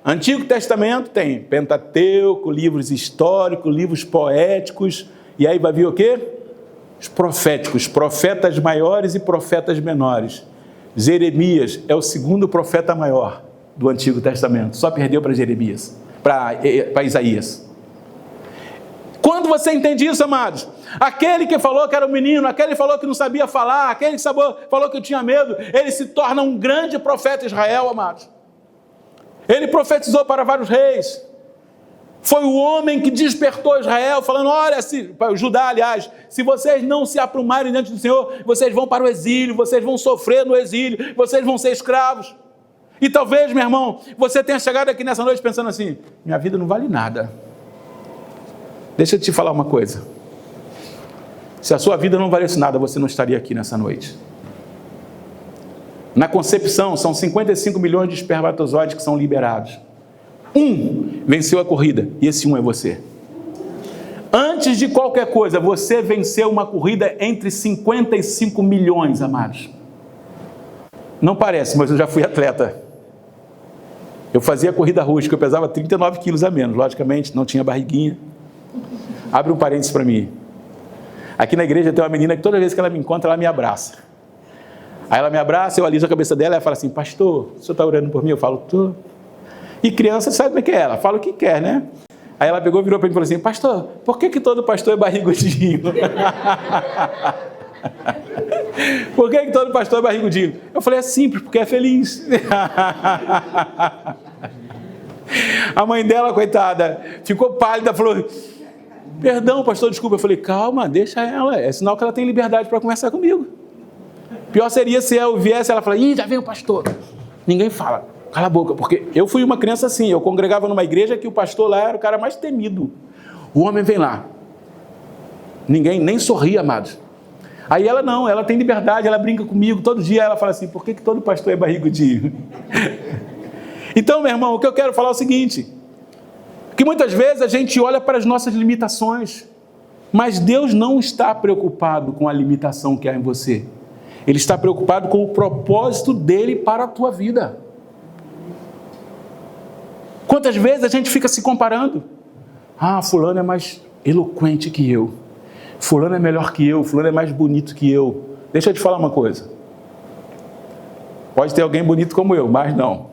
Antigo Testamento tem Pentateuco, livros históricos, livros poéticos, e aí vai vir o quê? Os proféticos, profetas maiores e profetas menores. Jeremias é o segundo profeta maior do Antigo Testamento, só perdeu para Jeremias, para Isaías. Quando você entende isso, amados, aquele que falou que era um menino, aquele que falou que não sabia falar, aquele que falou que tinha medo, ele se torna um grande profeta Israel, amados. Ele profetizou para vários reis. Foi o homem que despertou Israel, falando, olha, para o Judá, aliás, se vocês não se aprumarem diante do Senhor, vocês vão para o exílio, vocês vão sofrer no exílio, vocês vão ser escravos. E talvez, meu irmão, você tenha chegado aqui nessa noite pensando assim, minha vida não vale nada. Deixa eu te falar uma coisa. Se a sua vida não valesse nada, você não estaria aqui nessa noite. Na concepção, são 55 milhões de espermatozoides que são liberados. Um venceu a corrida, e esse um é você. Antes de qualquer coisa, você venceu uma corrida entre 55 milhões, amados. Não parece, mas eu já fui atleta. Eu fazia corrida rústica, eu pesava 39 quilos a menos, logicamente, não tinha barriguinha. Abre um parênteses para mim. Aqui na igreja tem uma menina que toda vez que ela me encontra, ela me abraça. Aí ela me abraça, eu aliso a cabeça dela e ela fala assim, pastor, o senhor está orando por mim? Eu falo, tô. E criança sabe como é que é? Ela fala o que quer, né? Aí ela pegou, virou para mim e falou assim, pastor, por que todo pastor é barrigudinho? Por que todo pastor é barrigudinho? Eu falei, é simples, porque é feliz. A mãe dela, coitada, ficou pálida, falou, perdão, pastor, desculpa. Eu falei, calma, deixa ela, é sinal que ela tem liberdade para conversar comigo. Pior seria se eu viesse e ela falasse, já veio o pastor. Ninguém fala, cala a boca, porque eu fui uma criança assim, eu congregava numa igreja que o pastor lá era o cara mais temido. O homem vem lá, ninguém nem sorria, amados. Aí ela não, ela tem liberdade, ela brinca comigo, todo dia ela fala assim, por que todo pastor é barrigudinho? Então, meu irmão, o que eu quero falar é o seguinte, que muitas vezes a gente olha para as nossas limitações, mas Deus não está preocupado com a limitação que há em você. Ele está preocupado com o propósito dele para a tua vida. Quantas vezes a gente fica se comparando? Ah, fulano é mais eloquente que eu. Fulano é melhor que eu, fulano é mais bonito que eu. Deixa eu te falar uma coisa. Pode ter alguém bonito como eu, mas não.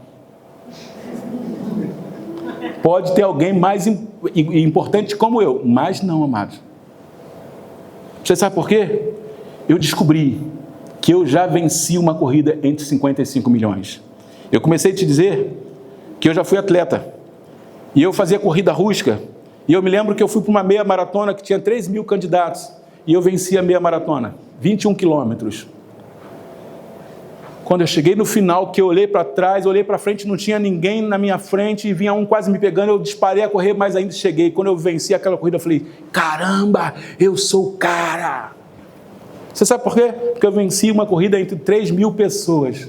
Pode ter alguém mais importante como eu, mas não, amados. Você sabe por quê? Eu descobri que eu já venci uma corrida entre 55 milhões. Eu comecei a te dizer que eu já fui atleta. E eu fazia corrida rústica. E eu me lembro que eu fui para uma meia maratona que tinha 3.000 candidatos. E eu venci a meia maratona, 21 quilômetros. Quando eu cheguei no final, que eu olhei para trás, olhei para frente, não tinha ninguém na minha frente, e vinha um quase me pegando, eu disparei a correr, mas ainda cheguei. Quando eu venci aquela corrida, eu falei, caramba, eu sou o cara. Você sabe por quê? Porque eu venci uma corrida entre 3.000 pessoas.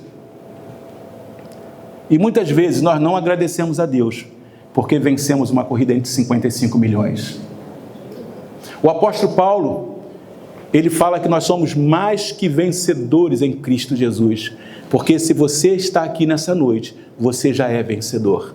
E muitas vezes nós não agradecemos a Deus, porque vencemos uma corrida entre 55 milhões. O apóstolo Paulo, ele fala que nós somos mais que vencedores em Cristo Jesus, porque se você está aqui nessa noite, você já é vencedor.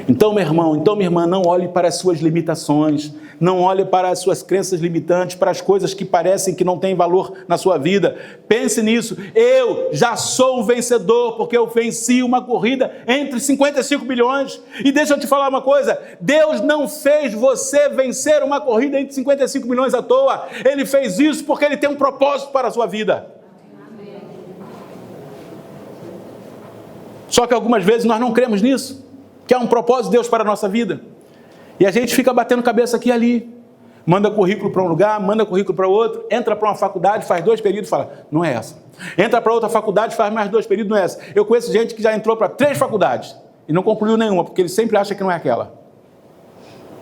Então, meu irmão, minha irmã, não olhe para as suas limitações, não olhe para as suas crenças limitantes, para as coisas que parecem que não têm valor na sua vida. Pense nisso, eu já sou um vencedor, porque eu venci uma corrida entre 55 milhões. E deixa eu te falar uma coisa, Deus não fez você vencer uma corrida entre 55 milhões à toa. Ele fez isso porque Ele tem um propósito para a sua vida. Só que algumas vezes nós não cremos nisso, que há um propósito de Deus para a nossa vida. E a gente fica batendo cabeça aqui e ali. Manda currículo para um lugar, manda currículo para outro, entra para uma faculdade, faz 2 períodos e fala, não é essa. Entra para outra faculdade, faz mais 2 períodos, não é essa. Eu conheço gente que já entrou para 3 faculdades e não concluiu nenhuma, porque ele sempre acha que não é aquela.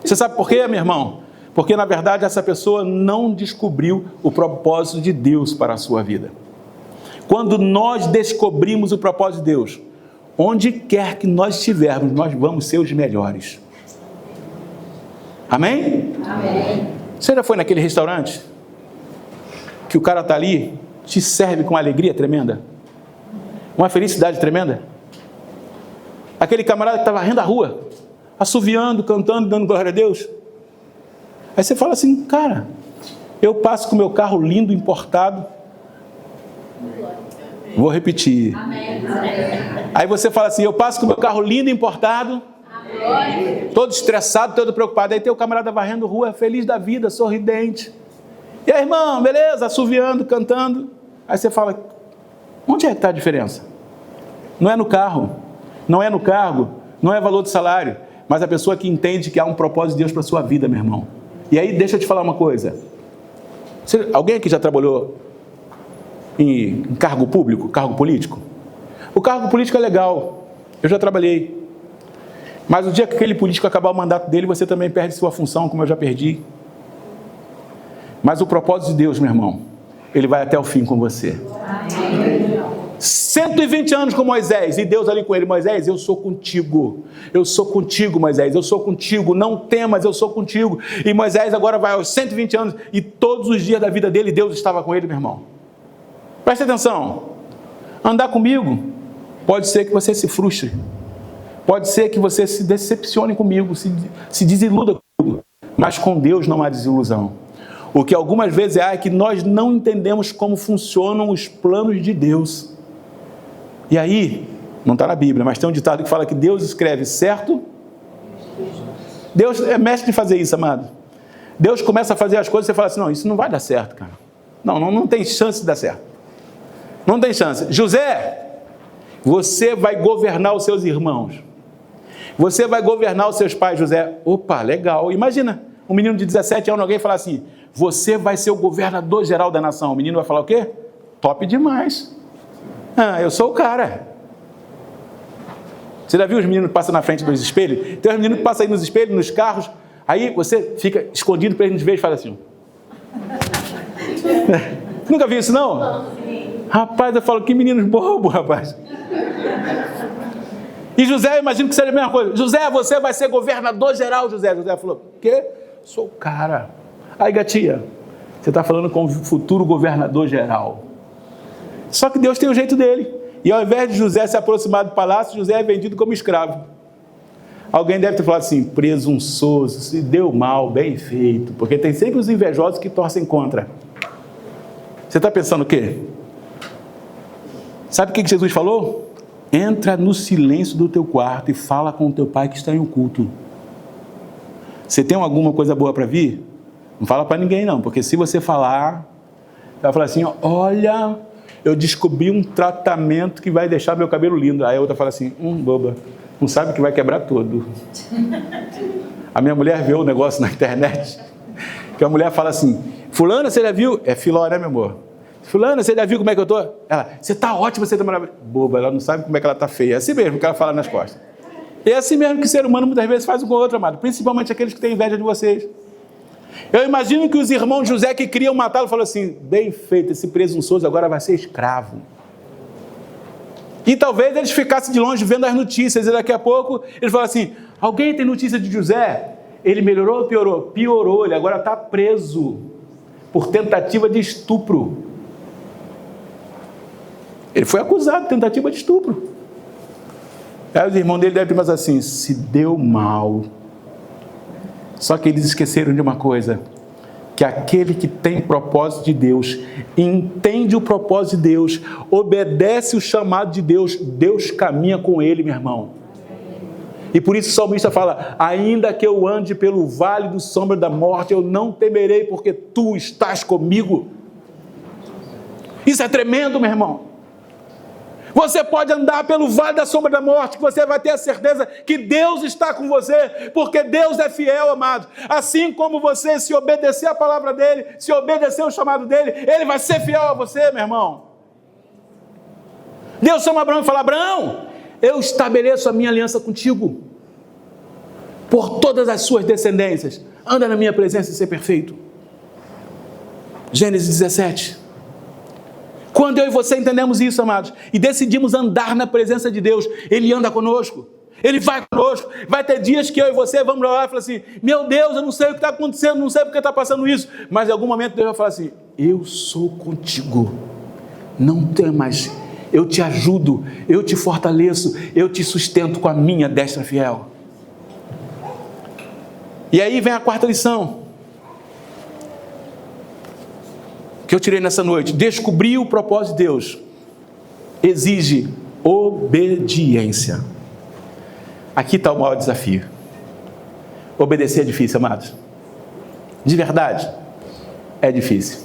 Você sabe por quê, meu irmão? Porque, na verdade, essa pessoa não descobriu o propósito de Deus para a sua vida. Quando nós descobrimos o propósito de Deus, onde quer que nós estivermos, nós vamos ser os melhores. Amém? Amém. Você já foi naquele restaurante que o cara está ali, te serve com uma alegria tremenda? Uma felicidade tremenda? Aquele camarada que está varrendo a rua, assoviando, cantando, dando glória a Deus. Aí você fala assim, cara, eu passo com o meu carro lindo, importado. Vou repetir. Amém. Aí você fala assim, eu passo com o meu carro lindo, importado. Amém. Todo estressado, todo preocupado. Aí tem o camarada varrendo rua, feliz da vida, sorridente. E aí, irmão, beleza? Assoviando, cantando. Aí você fala, onde é que está a diferença? Não é no carro, não é no cargo, não é valor do salário, mas a pessoa que entende que há um propósito de Deus para a sua vida, meu irmão. E aí, deixa eu te falar uma coisa. Alguém aqui já trabalhou em cargo público, cargo político? O cargo político é legal, eu já trabalhei. Mas o dia que aquele político acabar o mandato dele, você também perde sua função, como eu já perdi. Mas o propósito de Deus, meu irmão, Ele vai até o fim com você. Amém. 120 anos com Moisés, e Deus ali com ele, Moisés, eu sou contigo, Moisés, eu sou contigo, não temas, eu sou contigo. E Moisés agora vai aos 120 anos, e todos os dias da vida dele, Deus estava com ele, meu irmão. Preste atenção, andar comigo, pode ser que você se frustre, Pode ser que você se decepcione comigo, se desiluda comigo, mas com Deus não há desilusão. O que algumas vezes é que nós não entendemos como funcionam os planos de Deus. E aí, não está na Bíblia, mas tem um ditado que fala que Deus escreve certo. Deus é mestre de fazer isso, amado. Deus começa a fazer as coisas e você fala assim, não, isso não vai dar certo, cara. Não tem chance de dar certo. Não tem chance. José, você vai governar os seus irmãos. Você vai governar os seus pais, José. Opa, legal. Imagina, um menino de 17 anos, alguém falar assim, você vai ser o governador geral da nação. O menino vai falar o quê? Top demais. Eu sou o cara. Você já viu os meninos que passam na frente dos espelhos? Tem uns meninos que passam aí nos espelhos, nos carros, aí você fica escondido para eles nos verem e fala assim. Nunca viu isso, não? Rapaz, eu falo, que meninos bobos, rapaz. E José, eu imagino que seja a mesma coisa. José, você vai ser governador geral, José. José falou, o quê? Sou o cara. Aí, gatinha, você está falando com o futuro governador geral. Só que Deus tem o jeito dele. E ao invés de José se aproximar do palácio, José é vendido como escravo. Alguém deve ter falado assim, presunçoso, se deu mal, bem feito. Porque tem sempre os invejosos que torcem contra. Você está pensando o quê? Sabe o que Jesus falou? Entra no silêncio do teu quarto e fala com o teu pai que está em oculto. Você tem alguma coisa boa para vir? Não fala para ninguém não, porque se você falar, vai falar assim, olha, eu descobri um tratamento que vai deixar meu cabelo lindo. Aí a outra fala assim, boba, não sabe que vai quebrar todo. A minha mulher vê o negócio na internet, que a mulher fala assim, fulana, você já viu? É Filó, né, meu amor? Fulana, você já viu como é que eu tô? Ela, você tá ótima, você tá maravilhosa. Boba, ela não sabe como é que ela tá feia. É assim mesmo que ela fala nas costas. É assim mesmo que o ser humano muitas vezes faz um com o outro, amado. Principalmente aqueles que têm inveja de vocês. Eu imagino que os irmãos de José que queriam matá-lo falaram assim, bem feito, esse presunçoso agora vai ser escravo. E talvez eles ficassem de longe vendo as notícias e daqui a pouco eles falaram assim, alguém tem notícia de José? Ele melhorou ou piorou? Piorou, ele agora está preso por tentativa de estupro. Ele foi acusado de tentativa de estupro. Aí os irmãos dele devem ter pensado assim, se deu mal. Só que eles esqueceram de uma coisa, que aquele que tem propósito de Deus, entende o propósito de Deus, obedece o chamado de Deus, Deus caminha com ele, meu irmão. E por isso o salmista fala, ainda que eu ande pelo vale do sombra da morte, eu não temerei, porque tu estás comigo. Isso é tremendo, meu irmão. Você pode andar pelo vale da sombra da morte, que você vai ter a certeza que Deus está com você, porque Deus é fiel, amado. Assim como você se obedecer à palavra dele, se obedecer ao chamado dele, ele vai ser fiel a você, meu irmão. Deus chama Abraão e fala, Abraão, eu estabeleço a minha aliança contigo, por todas as suas descendências, anda na minha presença e ser perfeito. Gênesis 17. Quando eu e você entendemos isso, amados, e decidimos andar na presença de Deus, Ele anda conosco, Ele vai conosco. Vai ter dias que eu e você vamos lá e falar assim, meu Deus, eu não sei o que está acontecendo, não sei porque está passando isso, mas em algum momento Deus vai falar assim, eu sou contigo, não temas, eu te ajudo, eu te fortaleço, eu te sustento com a minha destra fiel. E aí vem a quarta lição, que eu tirei nessa noite. Descobrir o propósito de Deus exige obediência. Aqui está o maior desafio. Obedecer é difícil, amados. De verdade, é difícil.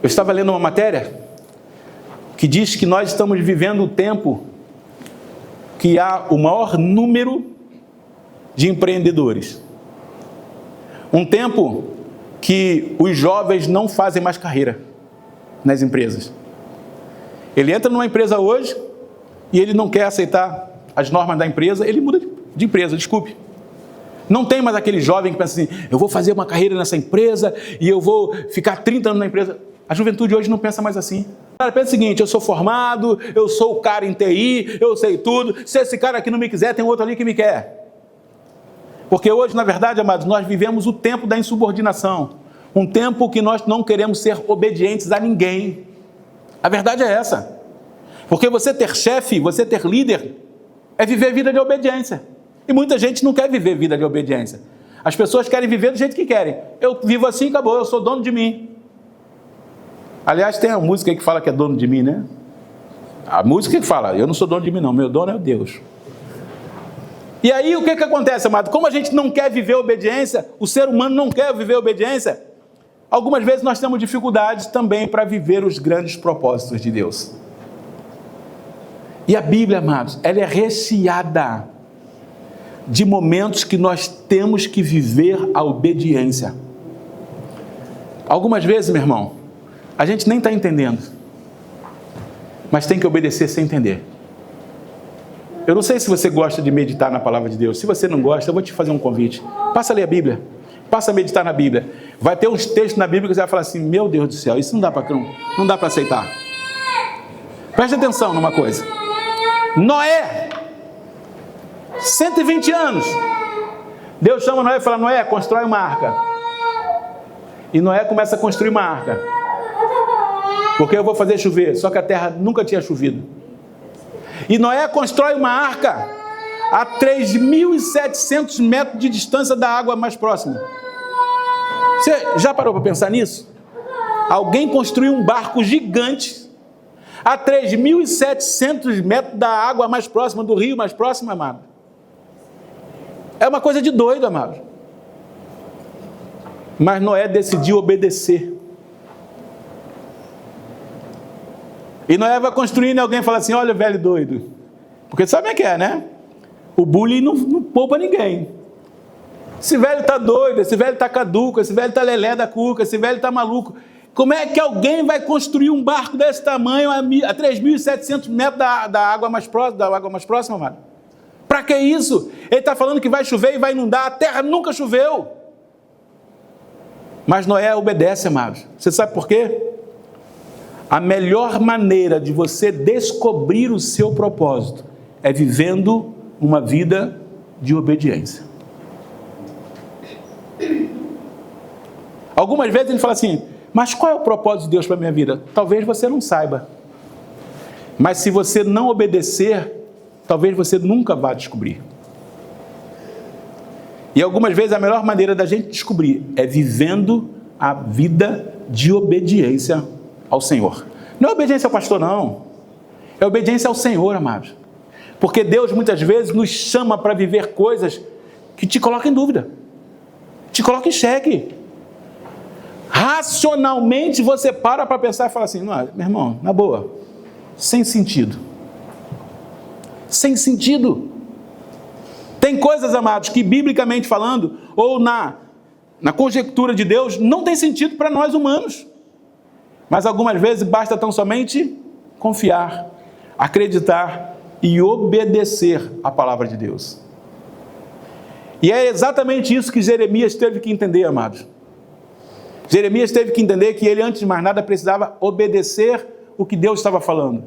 Eu estava lendo uma matéria que diz que nós estamos vivendo o tempo que há o maior número de empreendedores. Um tempo que os jovens não fazem mais carreira nas empresas. Ele entra numa empresa hoje e ele não quer aceitar as normas da empresa, ele muda de empresa, desculpe. Não tem mais aquele jovem que pensa assim, eu vou fazer uma carreira nessa empresa e eu vou ficar 30 anos na empresa. A juventude hoje não pensa mais assim. O cara pensa o seguinte, eu sou formado, eu sou o cara em TI, eu sei tudo, se esse cara aqui não me quiser, tem outro ali que me quer. Porque hoje, na verdade, amados, nós vivemos o tempo da insubordinação. Um tempo que nós não queremos ser obedientes a ninguém. A verdade é essa. Porque você ter chefe, você ter líder, é viver vida de obediência. E muita gente não quer viver vida de obediência. As pessoas querem viver do jeito que querem. Eu vivo assim, acabou, eu sou dono de mim. Aliás, tem a música aí que fala que é dono de mim, né? A música que fala, eu não sou dono de mim não, meu dono é o Deus. E aí o que acontece, amado? Como a gente não quer viver obediência, o ser humano não quer viver obediência, algumas vezes nós temos dificuldades também para viver os grandes propósitos de Deus. E a Bíblia, amados, ela é recheada de momentos que nós temos que viver a obediência. Algumas vezes, meu irmão, a gente nem está entendendo, mas tem que obedecer sem entender. Eu não sei se você gosta de meditar na palavra de Deus. Se você não gosta, eu vou te fazer um convite. Passa a ler a Bíblia. Passa a meditar na Bíblia. Vai ter uns textos na Bíblia que você vai falar assim, meu Deus do céu, isso não dá para aceitar. Preste atenção numa coisa. Noé, 120 anos. Deus chama Noé e fala, Noé, constrói uma arca. E Noé começa a construir uma arca. Porque eu vou fazer chover. Só que a terra nunca tinha chovido. E Noé constrói uma arca a 3.700 metros de distância da água mais próxima. Você já parou para pensar nisso? Alguém construiu um barco gigante a 3.700 metros da água mais próxima, do rio mais próximo, amado. É uma coisa de doido, amado. Mas Noé decidiu obedecer. E Noé vai construindo e alguém fala assim, olha o velho doido. Porque sabe o que é, né? O bullying não poupa ninguém. Esse velho está doido, esse velho está caduco, esse velho está lelé da cuca, esse velho está maluco. Como é que alguém vai construir um barco desse tamanho a 3.700 metros da água mais próxima, amado? Para que isso? Ele está falando que vai chover e vai inundar, a terra nunca choveu. Mas Noé obedece, amado. Você sabe por quê? A melhor maneira de você descobrir o seu propósito é vivendo uma vida de obediência. Algumas vezes ele fala assim, mas qual é o propósito de Deus para a minha vida? Talvez você não saiba. Mas se você não obedecer, talvez você nunca vá descobrir. E algumas vezes a melhor maneira da gente descobrir é vivendo a vida de obediência ao Senhor. Não é obediência ao pastor, não. É obediência ao Senhor, amados. Porque Deus muitas vezes nos chama para viver coisas que te colocam em dúvida, te colocam em xeque. Racionalmente você para pensar e fala assim, não, meu irmão, na boa, sem sentido. Sem sentido. Tem coisas, amados, que biblicamente falando, ou na conjectura de Deus, não tem sentido para nós humanos. Mas algumas vezes basta tão somente confiar, acreditar e obedecer a palavra de Deus. E é exatamente isso que Jeremias teve que entender, amados. Jeremias teve que entender que ele, antes de mais nada, precisava obedecer o que Deus estava falando.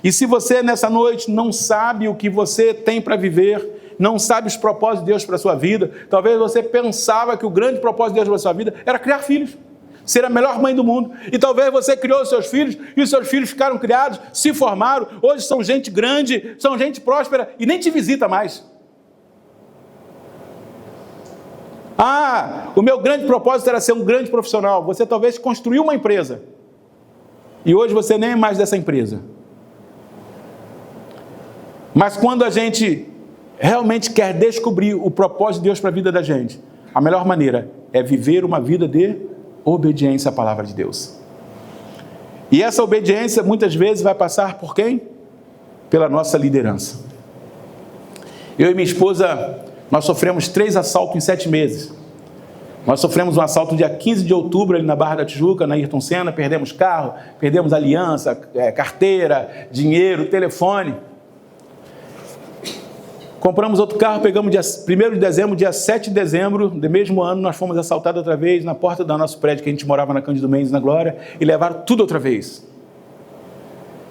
E se você, nessa noite, não sabe o que você tem para viver, não sabe os propósitos de Deus para a sua vida, talvez você pensava que o grande propósito de Deus para a sua vida era criar filhos, ser a melhor mãe do mundo. E talvez você criou os seus filhos, e os seus filhos ficaram criados, se formaram, hoje são gente grande, são gente próspera, e nem te visita mais. O meu grande propósito era ser um grande profissional. Você talvez construiu uma empresa, e hoje você nem é mais dessa empresa. Mas quando a gente realmente quer descobrir o propósito de Deus para a vida da gente, a melhor maneira é viver uma vida de obediência à palavra de Deus. E essa obediência muitas vezes vai passar por quem? Pela nossa liderança. Eu e minha esposa, nós sofremos 3 assaltos em 7 meses. Nós sofremos um assalto dia 15 de outubro ali na Barra da Tijuca, na Ayrton Senna, perdemos carro, perdemos aliança, carteira, dinheiro, telefone. Compramos outro carro, pegamos dia 1º de dezembro, dia 7 de dezembro do mesmo ano, nós fomos assaltados outra vez na porta do nosso prédio, que a gente morava na Cândido Mendes, na Glória, e levaram tudo outra vez.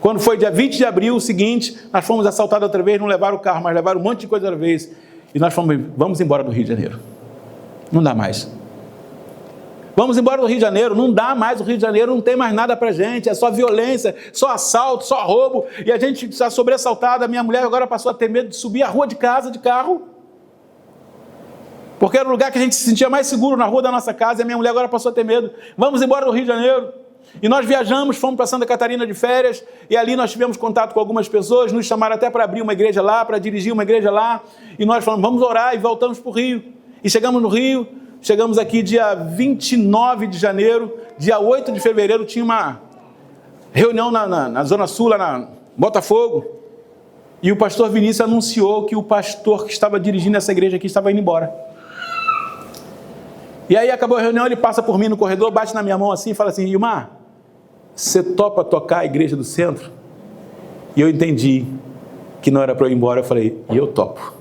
Quando foi dia 20 de abril, o seguinte, nós fomos assaltados outra vez, não levaram o carro, mas levaram um monte de coisa outra vez. E nós vamos embora do Rio de Janeiro. Não dá mais. Vamos embora do Rio de Janeiro, não dá mais, o Rio de Janeiro não tem mais nada pra gente, é só violência, só assalto, só roubo, e a gente está sobressaltado. A minha mulher agora passou a ter medo de subir a rua de casa de carro, porque era o lugar que a gente se sentia mais seguro, na rua da nossa casa, e a minha mulher agora passou a ter medo. Vamos embora do Rio de Janeiro. E nós viajamos, fomos para Santa Catarina de férias, e ali nós tivemos contato com algumas pessoas, nos chamaram até para abrir uma igreja lá, para dirigir uma igreja lá, e nós falamos, vamos orar, e voltamos para o Rio. E chegamos no Rio, chegamos aqui dia 29 de janeiro, dia 8 de fevereiro tinha uma reunião na Zona Sul, lá na Botafogo, e o pastor Vinícius anunciou que o pastor que estava dirigindo essa igreja aqui estava indo embora. E aí acabou a reunião, ele passa por mim no corredor, bate na minha mão assim e fala assim, Ilmar, você topa tocar a igreja do centro? E eu entendi que não era para eu ir embora, eu falei, e eu topo.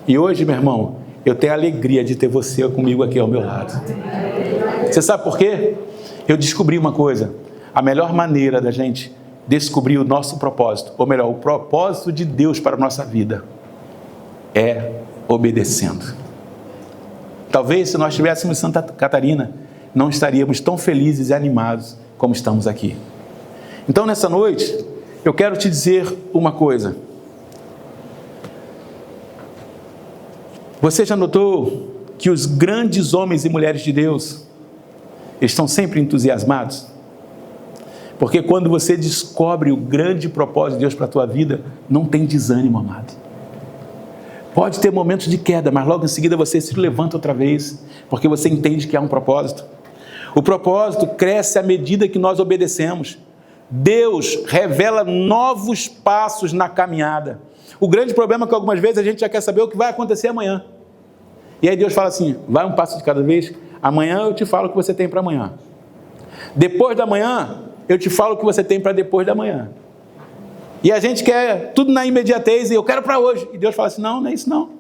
E hoje, meu irmão, eu tenho a alegria de ter você comigo aqui ao meu lado. Você sabe por quê? Eu descobri uma coisa, a melhor maneira da gente descobrir o nosso propósito, ou melhor, o propósito de Deus para a nossa vida, é obedecendo. Talvez se nós estivéssemos em Santa Catarina, não estaríamos tão felizes e animados como estamos aqui. Então, nessa noite, eu quero te dizer uma coisa. Você já notou que os grandes homens e mulheres de Deus estão sempre entusiasmados? Porque quando você descobre o grande propósito de Deus para a tua vida, não tem desânimo, amado. Pode ter momentos de queda, mas logo em seguida você se levanta outra vez, porque você entende que há um propósito. O propósito cresce à medida que nós obedecemos. Deus revela novos passos na caminhada. O grande problema é que algumas vezes a gente já quer saber o que vai acontecer amanhã. E aí Deus fala assim, vai um passo de cada vez, amanhã eu te falo o que você tem para amanhã. Depois da manhã, eu te falo o que você tem para depois da manhã. E a gente quer tudo na imediatez, e eu quero para hoje. E Deus fala assim, não é isso não.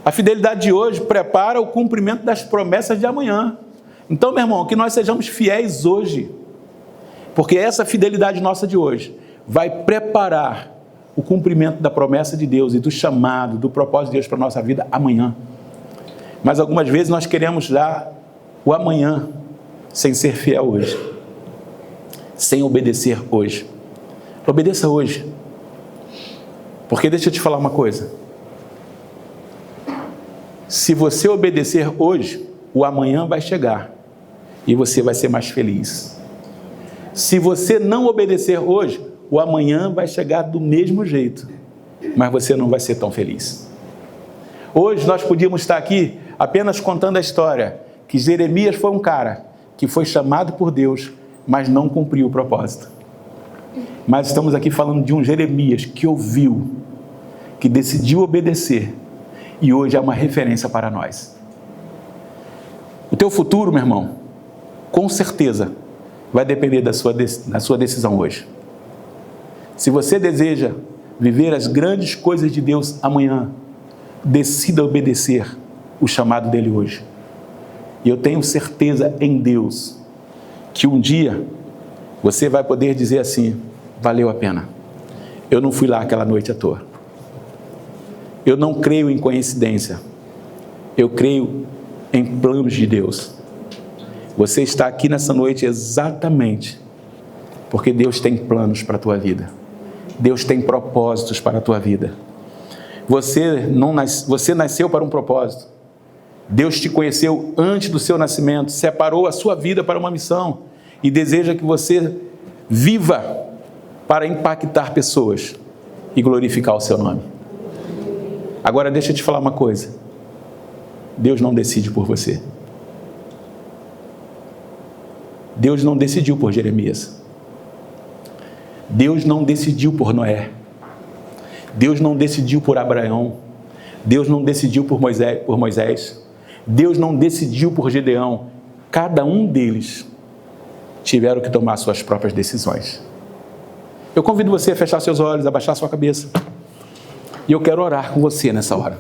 A fidelidade de hoje prepara o cumprimento das promessas de amanhã. Então, meu irmão, que nós sejamos fiéis hoje. Porque essa fidelidade nossa de hoje vai preparar o cumprimento da promessa de Deus e do chamado, do propósito de Deus para a nossa vida amanhã. Mas algumas vezes nós queremos dar o amanhã sem ser fiel hoje. Sem obedecer hoje. Obedeça hoje. Porque deixa eu te falar uma coisa. Se você obedecer hoje, o amanhã vai chegar e você vai ser mais feliz. Se você não obedecer hoje, o amanhã vai chegar do mesmo jeito, mas você não vai ser tão feliz. Hoje nós podíamos estar aqui apenas contando a história que Jeremias foi um cara que foi chamado por Deus, mas não cumpriu o propósito. Mas estamos aqui falando de um Jeremias que ouviu, que decidiu obedecer, e hoje é uma referência para nós. O teu futuro, meu irmão, com certeza vai depender da sua decisão hoje. Se você deseja viver as grandes coisas de Deus amanhã, decida obedecer o chamado dele hoje. E eu tenho certeza em Deus que um dia você vai poder dizer assim, valeu a pena. Eu não fui lá aquela noite à toa. Eu não creio em coincidência. Eu creio em planos de Deus. Você está aqui nessa noite exatamente porque Deus tem planos para a tua vida. Deus tem propósitos para a tua vida. Você nasceu para um propósito. Deus te conheceu antes do seu nascimento, separou a sua vida para uma missão e deseja que você viva para impactar pessoas e glorificar o seu nome. Agora deixa eu te falar uma coisa. Deus não decide por você. Deus não decidiu por Jeremias. Deus não decidiu por Noé. Deus não decidiu por Abraão. Deus não decidiu por Moisés. Deus não decidiu por Gedeão. Cada um deles tiveram que tomar suas próprias decisões. Eu convido você a fechar seus olhos, a baixar sua cabeça. E eu quero orar com você nessa hora.